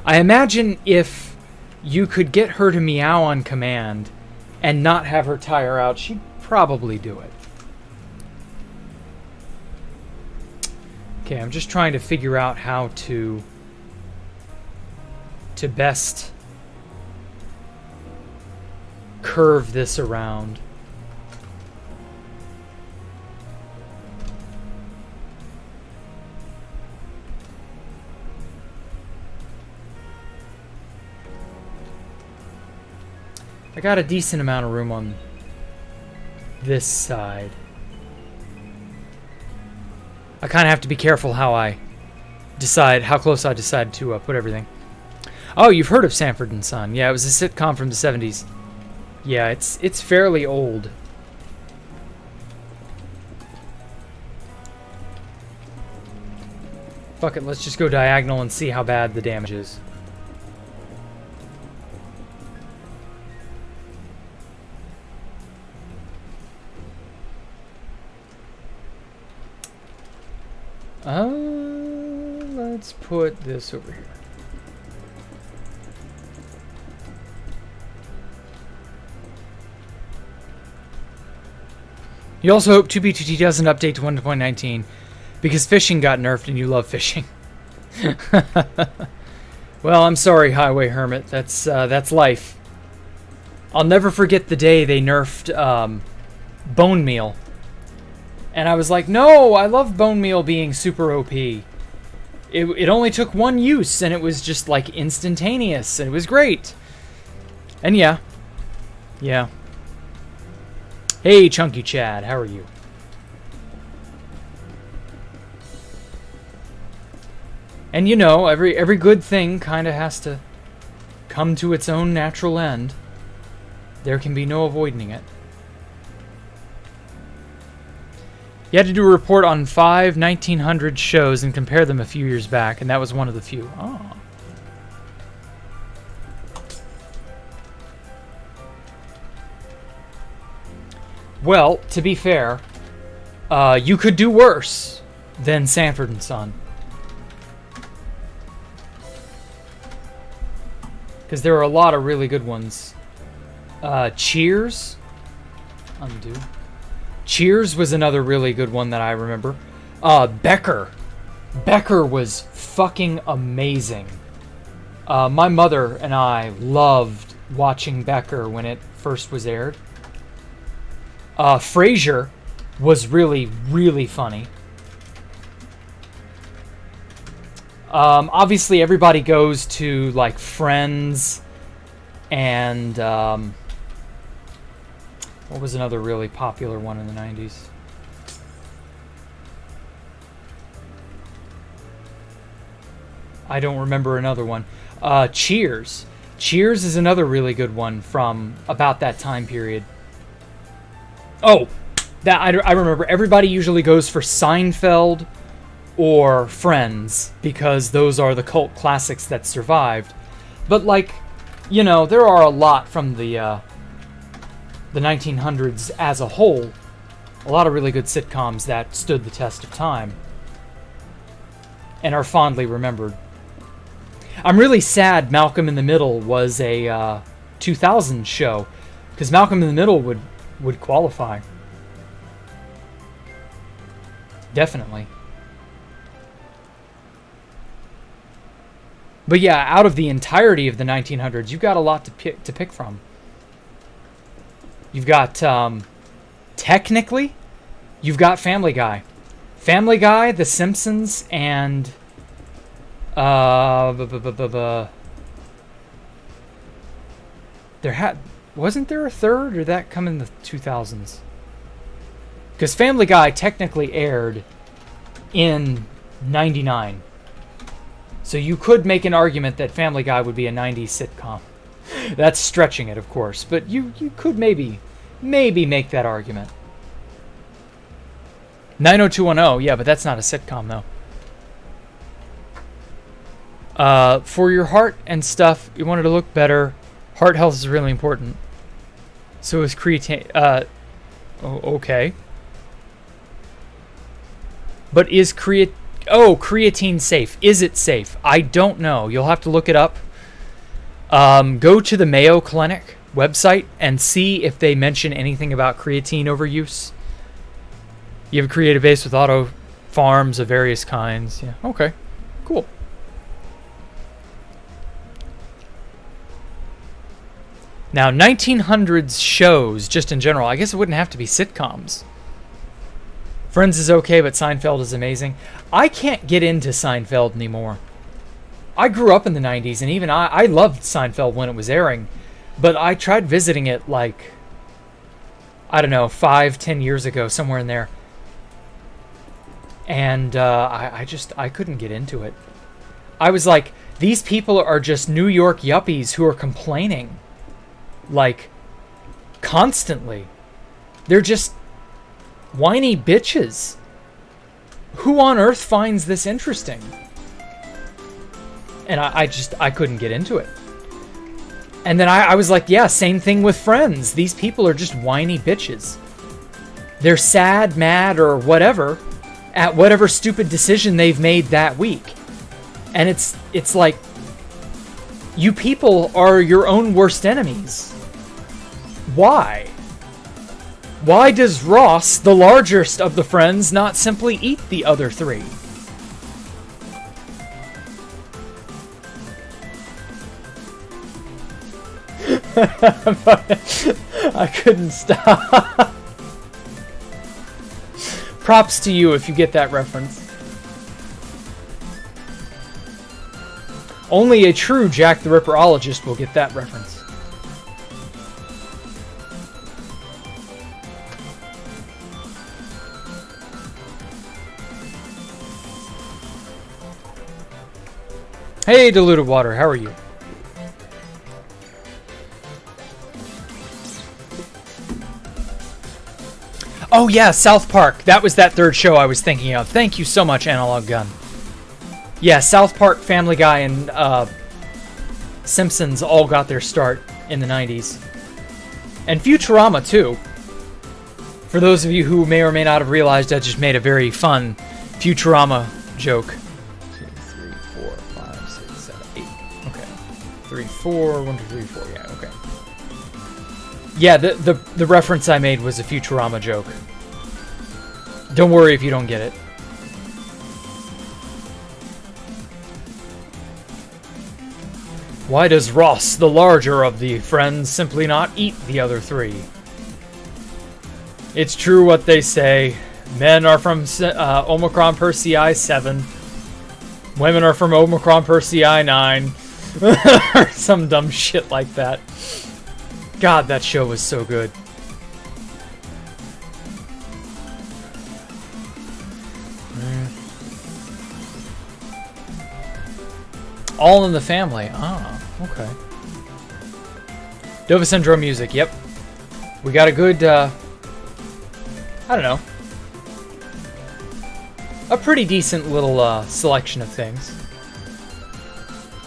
I imagine if you could get her to meow on command and not have her tire out, she'd probably do it. Okay, I'm just trying to figure out how to best curve this around. I got a decent amount of room on this side. I kind of have to be careful how I decide, how close I decide to put everything. Oh, you've heard of Sanford and Son. Yeah, it was a sitcom from the 70s. Yeah, it's fairly old. Fuck it, let's just go diagonal and see how bad the damage is. Let's put this over here. You also hope 2B2T doesn't update to 1.19 because fishing got nerfed and you love fishing. Well, I'm sorry, Highway Hermit. That's life. I'll never forget the day they nerfed bone meal. And I was like, no, I love bone meal being super OP. It only took one use, and it was just, like, instantaneous, and it was great. And yeah. Yeah. Hey, Chunky Chad, how are you? And you know, every good thing kind of has to come to its own natural end. There can be no avoiding it. You had to do a report on 5 1900 shows and compare them a few years back, and that was one of the few. Oh. Well, to be fair, you could do worse than Sanford and Son. Because there are a lot of really good ones. Cheers. Undo. Cheers was another really good one that I remember. Becker. Becker was fucking amazing. My mother and I loved watching Becker when it first was aired. Frasier was really, really funny. Obviously, everybody goes to, like, Friends and... what was another really popular one in the 90s? I don't remember another one. Cheers. Cheers is another really good one from about that time period. Oh, that I remember. Everybody usually goes for Seinfeld or Friends because those are the cult classics that survived. But, like, you know, there are a lot from the 1900s as a whole. A lot of really good sitcoms that stood the test of time and are fondly remembered. I'm really sad Malcolm in the Middle was a 2000 show, because Malcolm in the Middle would qualify. Definitely. But yeah, out of the entirety of the 1900s, you've got a lot to pick from. You've got, technically, you've got Family Guy. Family Guy, The Simpsons, and, wasn't there a third, or did that come in the 2000s? Because Family Guy technically aired in 99. So you could make an argument that Family Guy would be a 90s sitcom. That's stretching it, of course, but you could maybe make that argument. 90210, yeah, but that's not a sitcom, though. For your heart and stuff, you want it to look better. Heart health is really important. So is creatine. Okay. But is creatine safe? Is it safe? I don't know. You'll have to look it up. Go to the Mayo Clinic website and see if they mention anything about creatine overuse. You have a creative base with auto farms of various kinds. Yeah. Okay. Cool. Now, 1900s shows, just in general, I guess it wouldn't have to be sitcoms. Friends is okay, but Seinfeld is amazing. I can't get into Seinfeld anymore. I grew up in the 90s, and even I loved Seinfeld when it was airing. But I tried visiting it like, I don't know, 5-10 years ago, somewhere in there. And I couldn't get into it. I was like, these people are just New York yuppies who are complaining. Like, constantly. They're just whiny bitches. Who on earth finds this interesting? And I couldn't get into it. And then I was like, yeah, same thing with Friends. These people are just whiny bitches. They're sad, mad, or whatever at whatever stupid decision they've made that week. And it's like, you people are your own worst enemies. Why? Why does Ross, the largest of the friends, not simply eat the other three? I couldn't stop. Props to you if you get that reference. Only a true Jack the Ripperologist will get that reference. Hey, Diluted Water, how are you? Oh yeah, South Park. That was that third show I was thinking of. Thank you so much, Analog Gun. Yeah, South Park, Family Guy, and Simpsons all got their start in the 90s. And Futurama, too. For those of you who may or may not have realized, I just made a very fun Futurama joke. 2, 3, 4, 5, 6, 7, 8. Okay. 3, 4, 1, 2, 3, 4. Yeah, okay. Yeah, the reference I made was a Futurama joke. Don't worry if you don't get it. Why does Ross, the larger of the friends, simply not eat the other three? It's true what they say. Men are from Omicron Persei 7. Women are from Omicron Persei 9. Or some dumb shit like that. God, that show was so good. All in the Family. Ah, okay. Dova Syndrome music. Yep. We got a good, I don't know. A pretty decent little selection of things.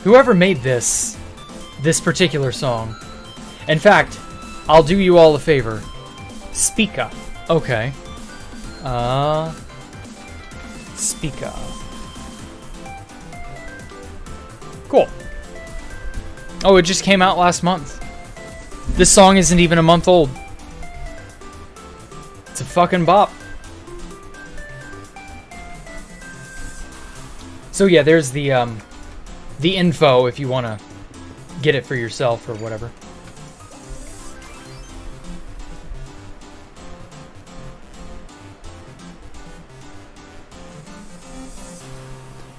Whoever made this particular song. In fact, I'll do you all a favor. Speaka. Okay. Speaka. Cool. Oh, it just came out last month. This song isn't even a month old. It's a fucking bop. So yeah, there's the info if you want to get it for yourself or whatever.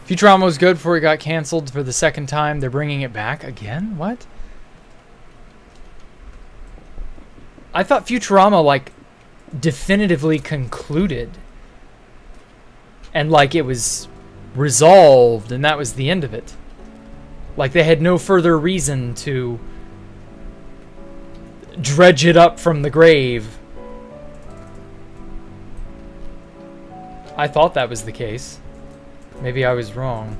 Futurama was good before it got canceled for the second time. They're bringing it back again? What? I thought Futurama, like, definitively concluded. And, like, it was resolved, and that was the end of it. Like, they had no further reason to dredge it up from the grave. I thought that was the case. Maybe I was wrong.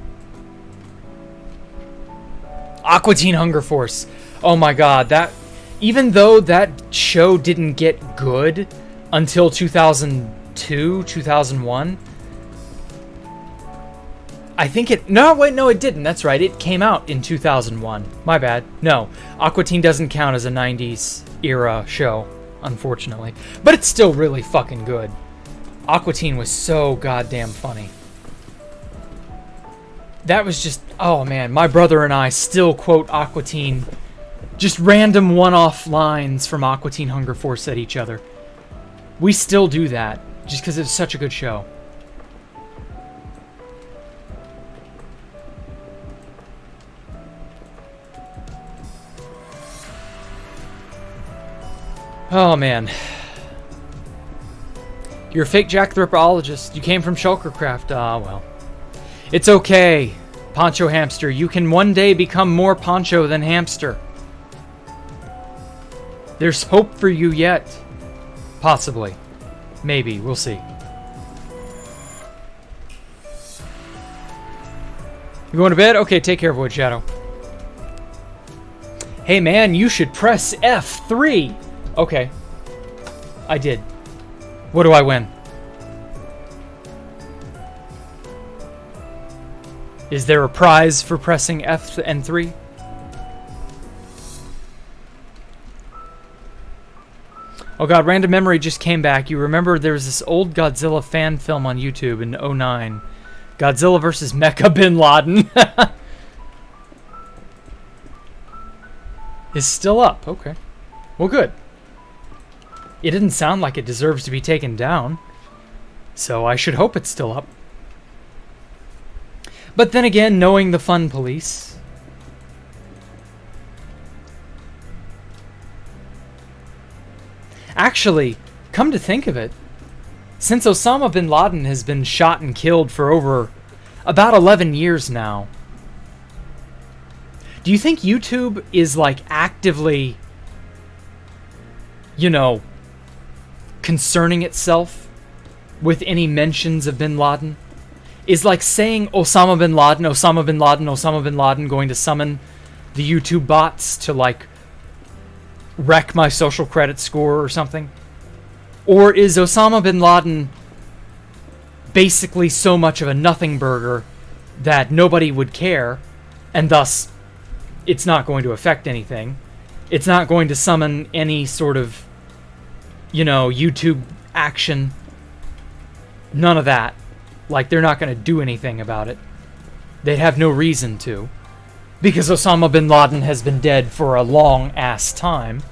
Aqua Teen Hunger Force. Oh my god, that... Even though that show didn't get good until 2002, 2001... I think it... No, wait, no, it didn't. That's right. It came out in 2001. My bad. No, Aqua Teen doesn't count as a 90s era show, unfortunately. But it's still really fucking good. Aqua Teen was so goddamn funny. That was just... Oh, man. My brother and I still quote Aqua Teen. Just random one-off lines from Aqua Teen Hunger Force at each other. We still do that, just because it's such a good show. Oh, man. You're a fake Jacktheripologist. You came from Shulkercraft. Ah, well. It's okay, Poncho Hamster. You can one day become more Poncho than Hamster. There's hope for you yet. Possibly. Maybe. We'll see. You going to bed? Okay, take care, Void Shadow. Hey, man, you should press F3. Okay. I did. What do I win? Is there a prize for pressing F and 3? Oh god, random memory just came back. You remember there was this old Godzilla fan film on YouTube in 2009. Godzilla vs. Mecha Bin Laden. Is still up. Okay. Well, good. It didn't sound like it deserves to be taken down, so I should hope it's still up. But then again, knowing the fun police... Actually, come to think of it, since Osama bin Laden has been shot and killed for over about 11 years now, do you think YouTube is like actively, you know, concerning itself with any mentions of bin Laden? Is like saying Osama bin Laden, Osama bin Laden, Osama bin Laden going to summon the YouTube bots to like wreck my social credit score or something? Or is Osama bin Laden basically so much of a nothing burger that nobody would care, and thus it's not going to affect anything? It's not going to summon any sort of, you know, YouTube action. None of that. Like, they're not going to do anything about it. They have no reason to. Because Osama bin Laden has been dead for a long-ass time.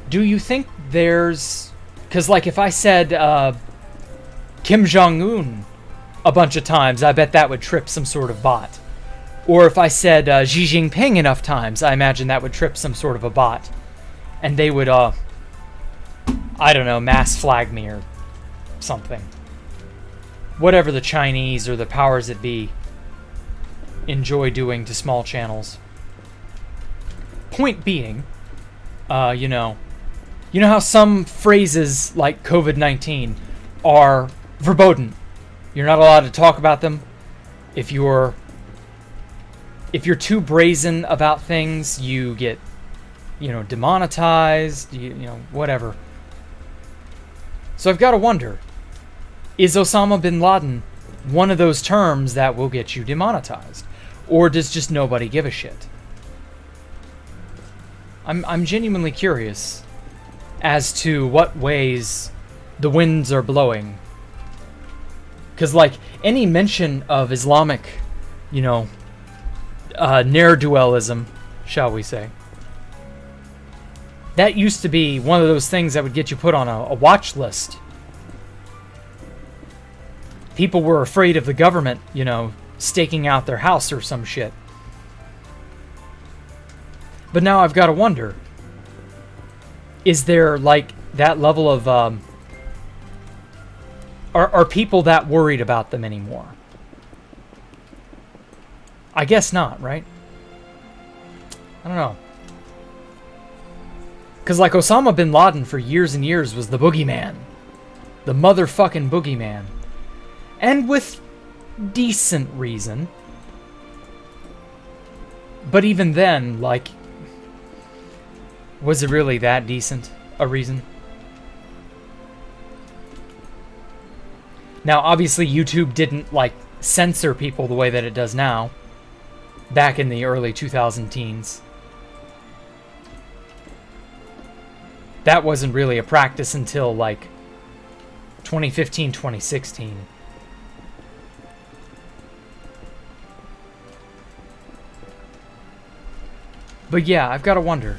Do you think there's... Because, like, if I said Kim Jong-un a bunch of times, I bet that would trip some sort of bot. Or if I said Xi Jinping enough times, I imagine that would trip some sort of a bot. And they would, I don't know, mass flag me or something. Whatever the Chinese or the powers that be enjoy doing to small channels. Point being, you know how some phrases like COVID-19 are verboten. You're not allowed to talk about them. If you're too brazen about things, you get, you know, demonetized, you know, whatever. So I've got to wonder, is Osama bin Laden one of those terms that will get you demonetized? Or does just nobody give a shit? I'm genuinely curious as to what ways the winds are blowing. Because, like, any mention of Islamic, you know, ne'er-do-wellism, shall we say, that used to be one of those things that would get you put on a watch list. People were afraid of the government, you know, staking out their house or some shit. But now I've got to wonder, is there, like, that level of, are people that worried about them anymore? I guess not, right? I don't know. Because, like, Osama bin Laden for years and years was the boogeyman. The motherfucking boogeyman. And with decent reason. But even then, like, was it really that decent a reason? Now, obviously, YouTube didn't, like, censor people the way that it does now, back in the early 2000 teens. That wasn't really a practice until, like, 2015, 2016. But yeah, I've got to wonder.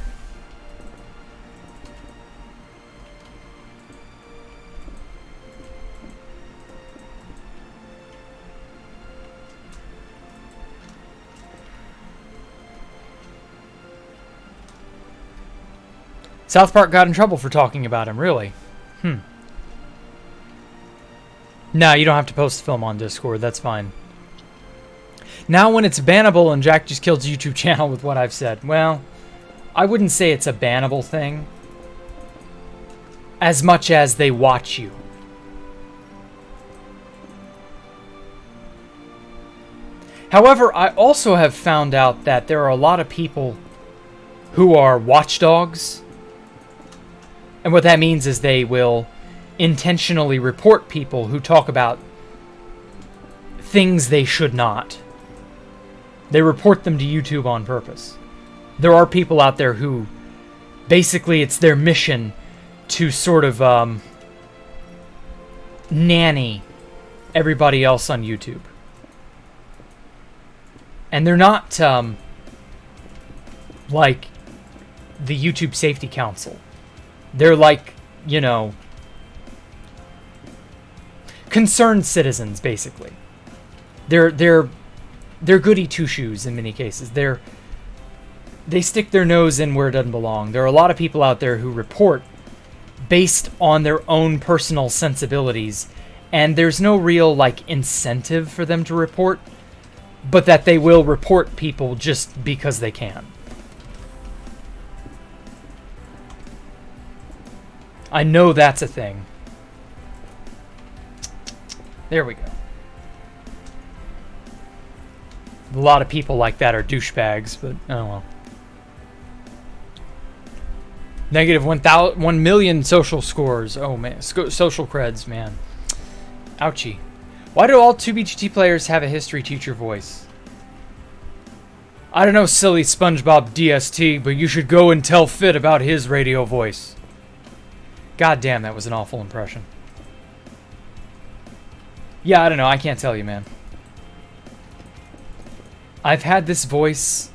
South Park got in trouble for talking about him, really? No, you don't have to post the film on Discord, that's fine. Now when it's bannable and Jack just killed his YouTube channel with what I've said, well, I wouldn't say it's a bannable thing as much as they watch you. However, I also have found out that there are a lot of people who are watchdogs. And what that means is they will intentionally report people who talk about things they should not. They report them to YouTube on purpose. There are people out there who basically it's their mission to sort of nanny everybody else on YouTube. And they're not like the YouTube Safety Council. They're like, you know, concerned citizens, basically. They're goody two-shoes in many cases. They stick their nose in where it doesn't belong. There are a lot of people out there who report based on their own personal sensibilities, and there's no real, like, incentive for them to report, but that they will report people just because they can. I know that's a thing. There we go. A lot of people like that are douchebags, but oh well. Negative 1 million social scores. Oh man, social creds, man. Ouchie. Why do all 2BGT players have a history teacher voice? I don't know, silly SpongeBob DST, but you should go and tell Fit about his radio voice. God damn, that was an awful impression. Yeah, I don't know. I can't tell you, man. I've had this voice...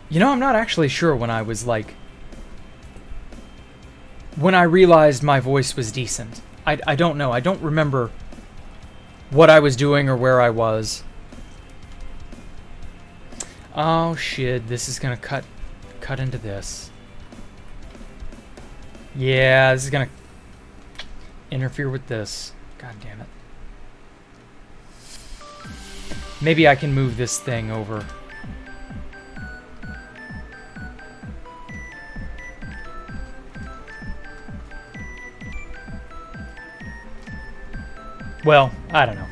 You know, I'm not actually sure when I was, like... When I realized my voice was decent. I don't know. I don't remember what I was doing or where I was. Oh, shit. This is gonna cut into this. Yeah, this is gonna interfere with this. God damn it. Maybe I can move this thing over. Well, I don't know.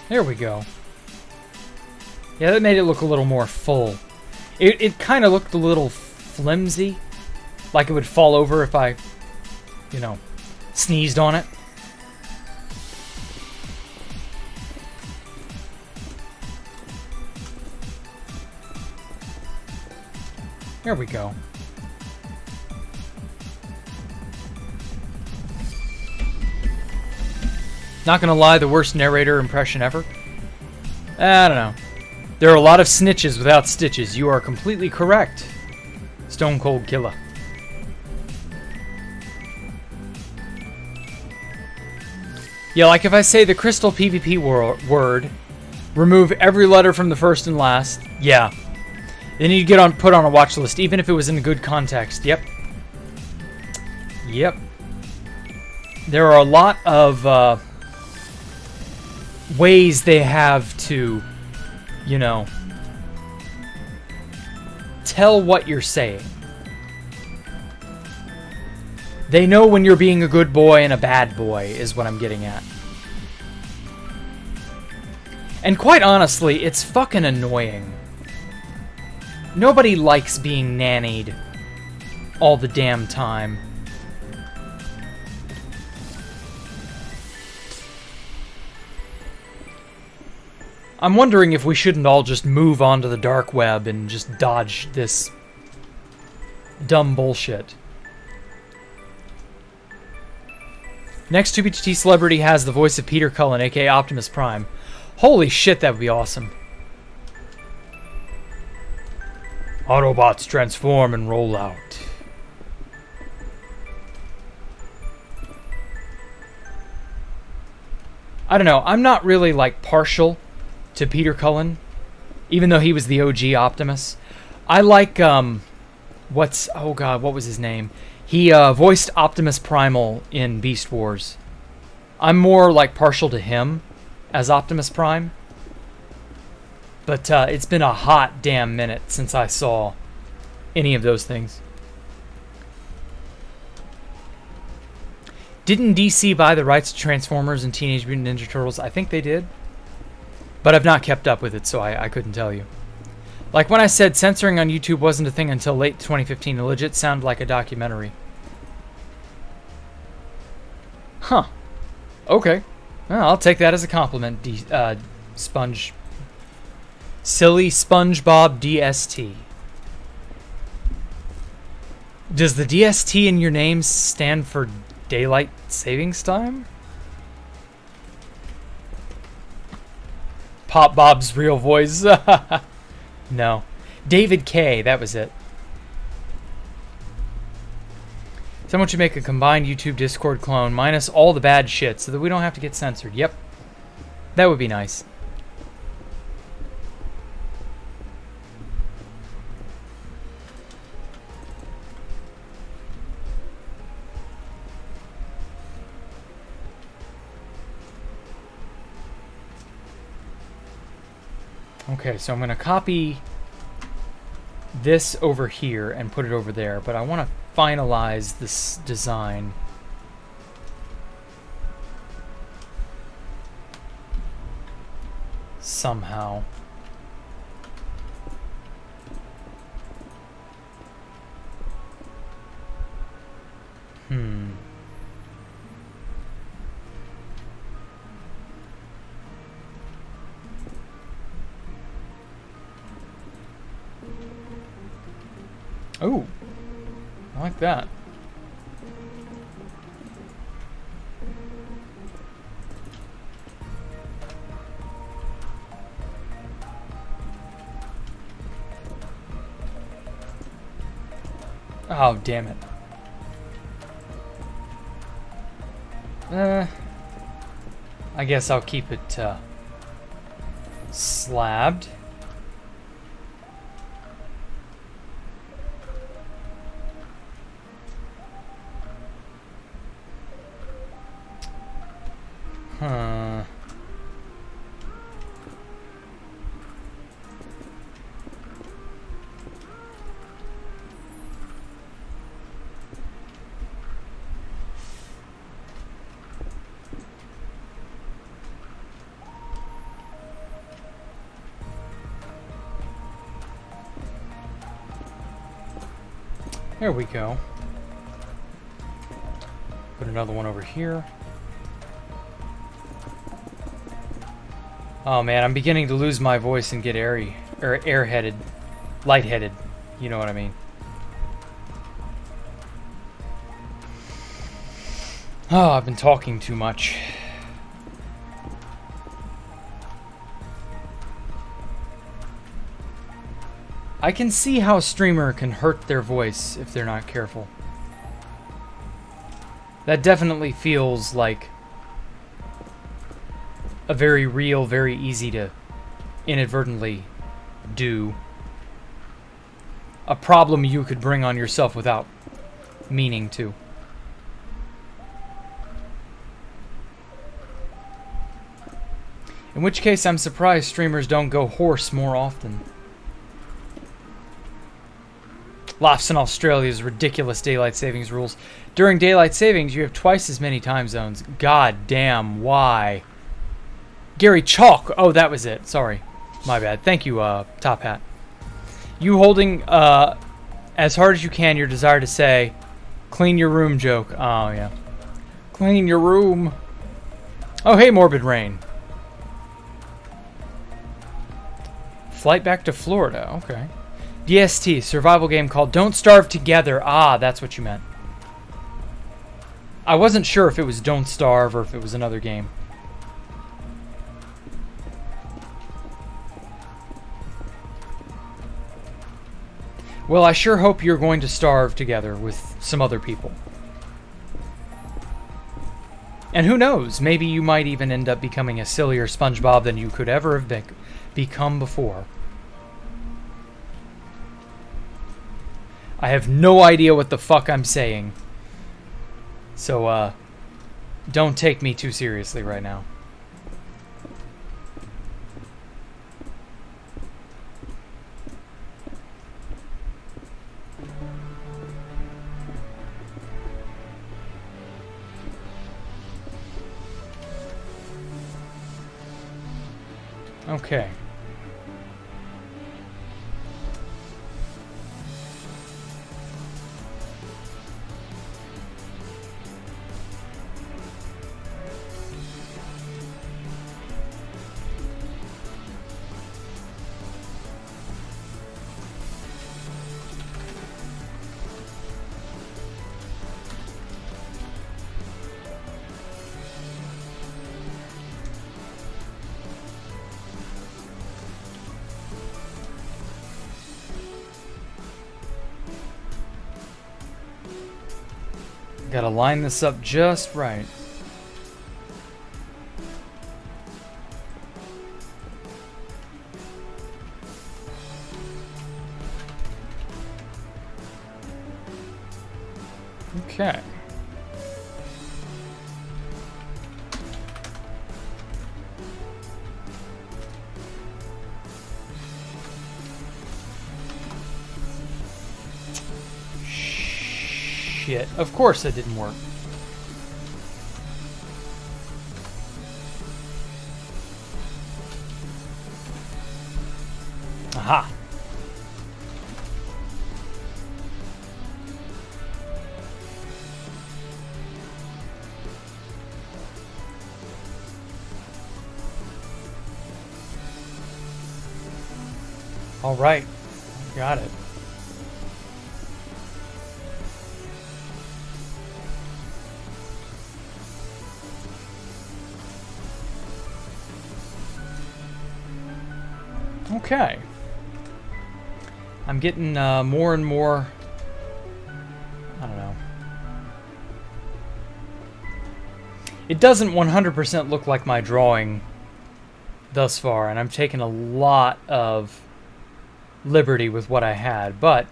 There we go. Yeah, that made it look a little more full. It kind of looked a little flimsy. Like it would fall over if I, you know, sneezed on it. There we go. Not gonna lie, the worst narrator impression ever? I don't know. There are a lot of snitches without stitches. You are completely correct. Stone Cold Killer. Yeah, like if I say the crystal PvP word, remove every letter from the first and last. Yeah. Then you get put on a watch list, even if it was in good context. Yep. Yep. There are a lot of ways they have to, you know, tell what you're saying. They know when you're being a good boy and a bad boy, is what I'm getting at. And quite honestly, it's fucking annoying. Nobody likes being nannied all the damn time. I'm wondering if we shouldn't all just move on to the dark web and just dodge this dumb bullshit. Next 2BTT celebrity has the voice of Peter Cullen, aka Optimus Prime. Holy shit, that would be awesome. Autobots transform and roll out. I don't know, I'm not really, like, partial to Peter Cullen, even though he was the OG Optimus. I like, oh god, what was his name? He voiced Optimus Primal in Beast Wars. I'm more, like, partial to him as Optimus Prime. But it's been a hot damn minute since I saw any of those things. Didn't DC buy the rights to Transformers and Teenage Mutant Ninja Turtles? I think they did. But I've not kept up with it, so I couldn't tell you. Like when I said censoring on YouTube wasn't a thing until late 2015, it legit sounded like a documentary. Huh. Okay. Well, I'll take that as a compliment, Sponge. Silly SpongeBob DST. Does the DST in your name stand for Daylight Savings Time? Pop Bob's real voice. No. David K, that was it. Someone should make a combined YouTube Discord clone minus all the bad shit so that we don't have to get censored. Yep. That would be nice. Okay, so I'm going to copy this over here and put it over there, but I want to finalize this design. Somehow. Oh, I like that. Oh, damn it. I guess I'll keep it slabbed. Huh. There we go. Put another one over here. Oh man, I'm beginning to lose my voice and get airy, or airheaded, lightheaded. You know what I mean. Oh, I've been talking too much. I can see how a streamer can hurt their voice if they're not careful. That definitely feels like a very real, very easy to inadvertently do. A problem you could bring on yourself without meaning to. In which case, I'm surprised streamers don't go hoarse more often. Laughs in Australia's ridiculous daylight savings rules. During daylight savings, you have twice as many time zones. God damn, why? Gary Chalk. Oh, that was it. Sorry. My bad. Thank you, Top Hat. You holding, as hard as you can, your desire to say, clean your room joke. Oh, yeah. Clean your room. Oh, hey, Morbid Rain. Flight back to Florida. Okay. DST, survival game called Don't Starve Together. Ah, that's what you meant. I wasn't sure if it was Don't Starve or if it was another game. Well, I sure hope you're going to starve together with some other people. And who knows, maybe you might even end up becoming a sillier SpongeBob than you could ever have become before. I have no idea what the fuck I'm saying. So, don't take me too seriously right now. Okay. Gotta line this up just right. Okay. Shit. Of course it didn't work. Aha. All right. Got it. Okay. I'm getting more and more, I don't know. It doesn't 100% look like my drawing thus far, and I'm taking a lot of liberty with what I had, but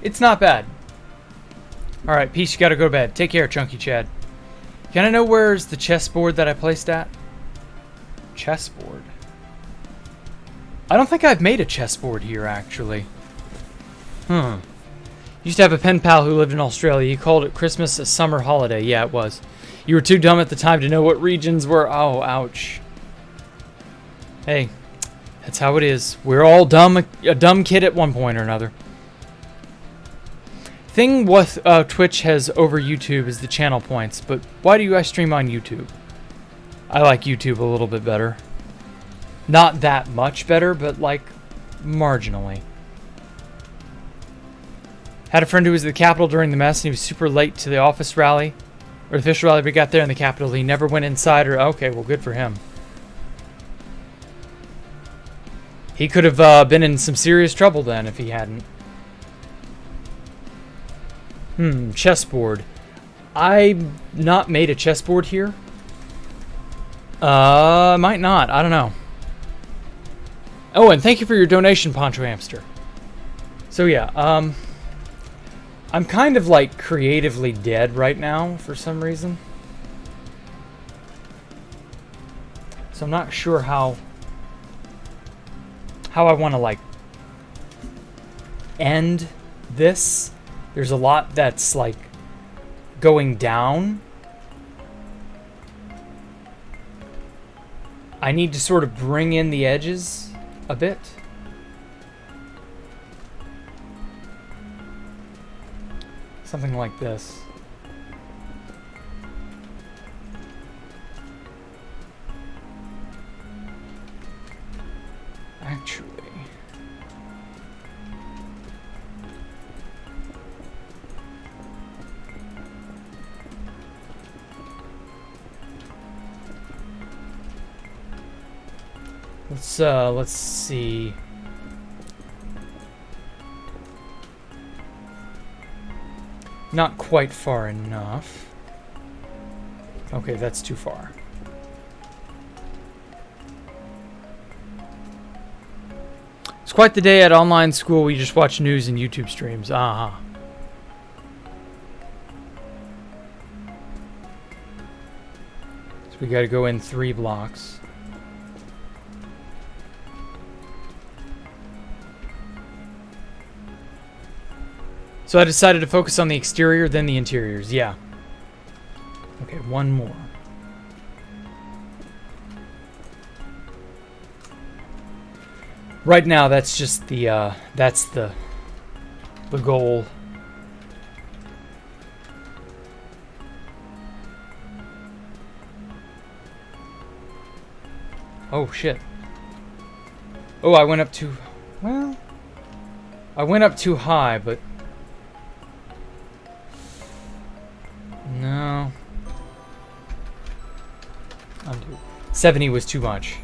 it's not bad. Alright, peace, you gotta go to bed. Take care, Chunky Chad. Can I know where's the chessboard that I placed at? Chessboard? I don't think I've made a chessboard here, actually. Used to have a pen pal who lived in Australia. He called it Christmas a summer holiday. Yeah, it was. You were too dumb at the time to know what regions were. Oh, ouch. Hey, that's how it is. We're all dumb, a dumb kid at one point or another. Thing with Twitch has over YouTube is the channel points, but why do you guys stream on YouTube? I like YouTube a little bit better. Not that much better, but like marginally. Had a friend who was at the Capitol during the mess, and he was super late to the office rally, or the official rally, but he got there in the Capitol. He never went inside, or okay, well, good for him. He could have been in some serious trouble then if he hadn't. Chessboard. I've not made a chessboard here. Might not. I don't know. Oh, and thank you for your donation, Poncho Hamster. So yeah, I'm kind of like creatively dead right now for some reason. So I'm not sure how I want to like end this. There's a lot that's like going down. I need to sort of bring in the edges a bit. Something like this. Actually, let's see. Not quite far enough. Okay, that's too far. It's quite the day at online school. We just watch news and YouTube streams. Aha. So we got to go in 3 blocks. So I decided to focus on the exterior, then the interiors. Yeah. Okay, one more. Right now, that's just the that's the goal. Oh shit. Oh, I went up too. Well, I went up too high, but no. Undo. 70 was too much.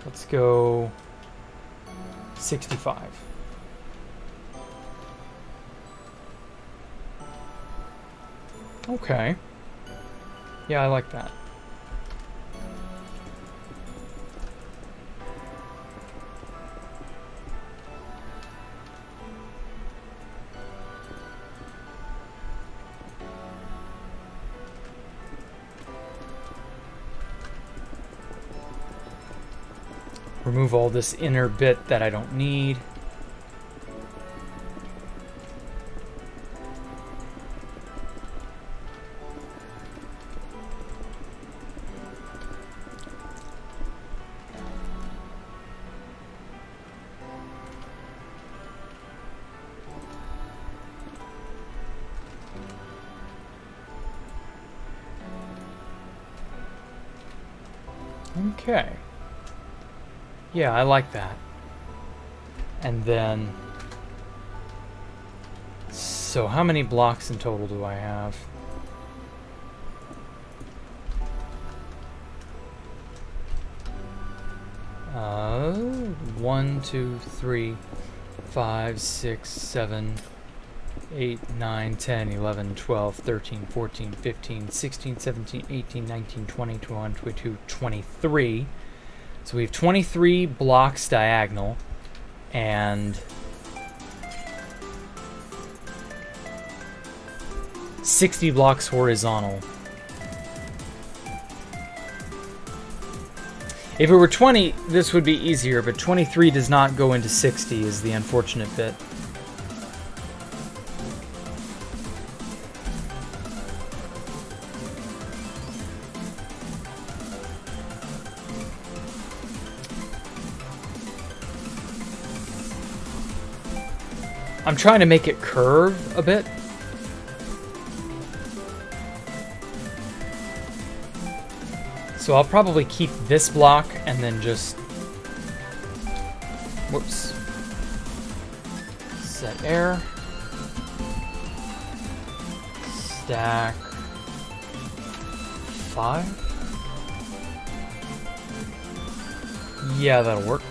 Let's go 65. Okay. Yeah, I like that. Remove all this inner bit that I don't need. Okay. Yeah, I like that. And then... So how many blocks in total do I have? Uh, 1, 2, 3, 5, 6, 7, 8, 9, 10, 11, 12, 13, 14, 15, 16, 17, 18, 19, 20, 21, 22, 23. So we have 23 blocks diagonal and 60 blocks horizontal. If it were 20, this would be easier, but 23 does not go into 60 is the unfortunate bit. I'm trying to make it curve a bit. So I'll probably keep this block and then just... Whoops. Set air. Stack 5. Yeah, that'll work.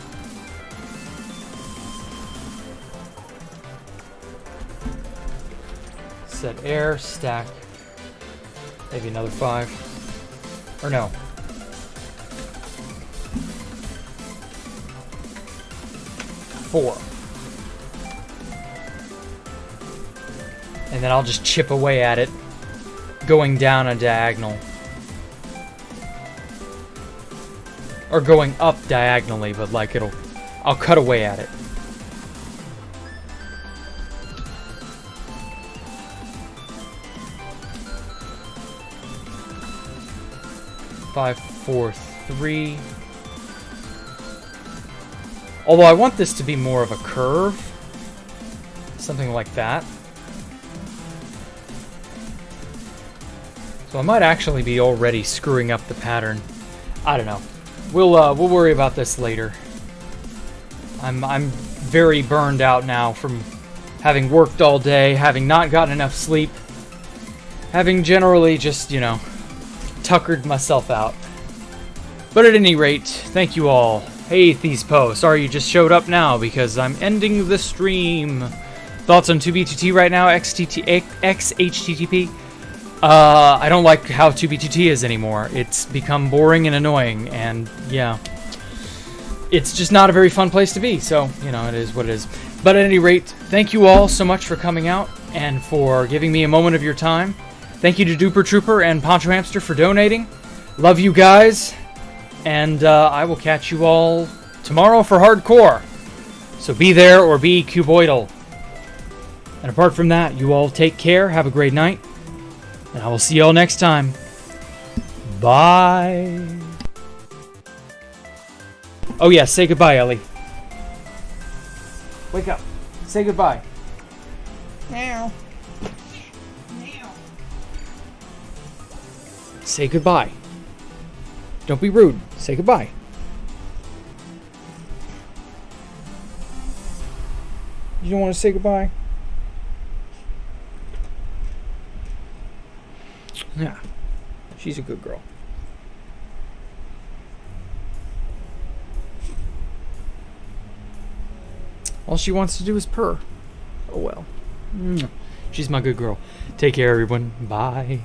Set air, stack, maybe another 5, or no. 4. And then I'll just chip away at it, going down a diagonal. or going up diagonally, but like I'll cut away at it. 5, 4, 3. Although I want this to be more of a curve. Something like that. So I might actually be already screwing up the pattern. I don't know. We'll worry about this later. I'm very burned out now from having worked all day, having not gotten enough sleep, having generally just, you know, tuckered myself out. But at any rate, thank you all. Hey, Thespo, sorry you just showed up now because I'm ending the stream. Thoughts on 2B2T right now, XHTTP? I don't like how 2B2T is anymore. It's become boring and annoying, and yeah. It's just not a very fun place to be, so, you know, it is what it is. But at any rate, thank you all so much for coming out and for giving me a moment of your time. Thank you to Duper Trooper and Poncho Hamster for donating. Love you guys. And I will catch you all tomorrow for hardcore. So be there or be cuboidal. And apart from that, you all take care. Have a great night. And I will see you all next time. Bye. Oh yeah, say goodbye, Ellie. Wake up. Say goodbye. Meow. Say goodbye. Don't be rude. Say goodbye. You don't want to say goodbye? Yeah. She's a good girl. All she wants to do is purr. Oh well. She's my good girl. Take care, everyone. Bye.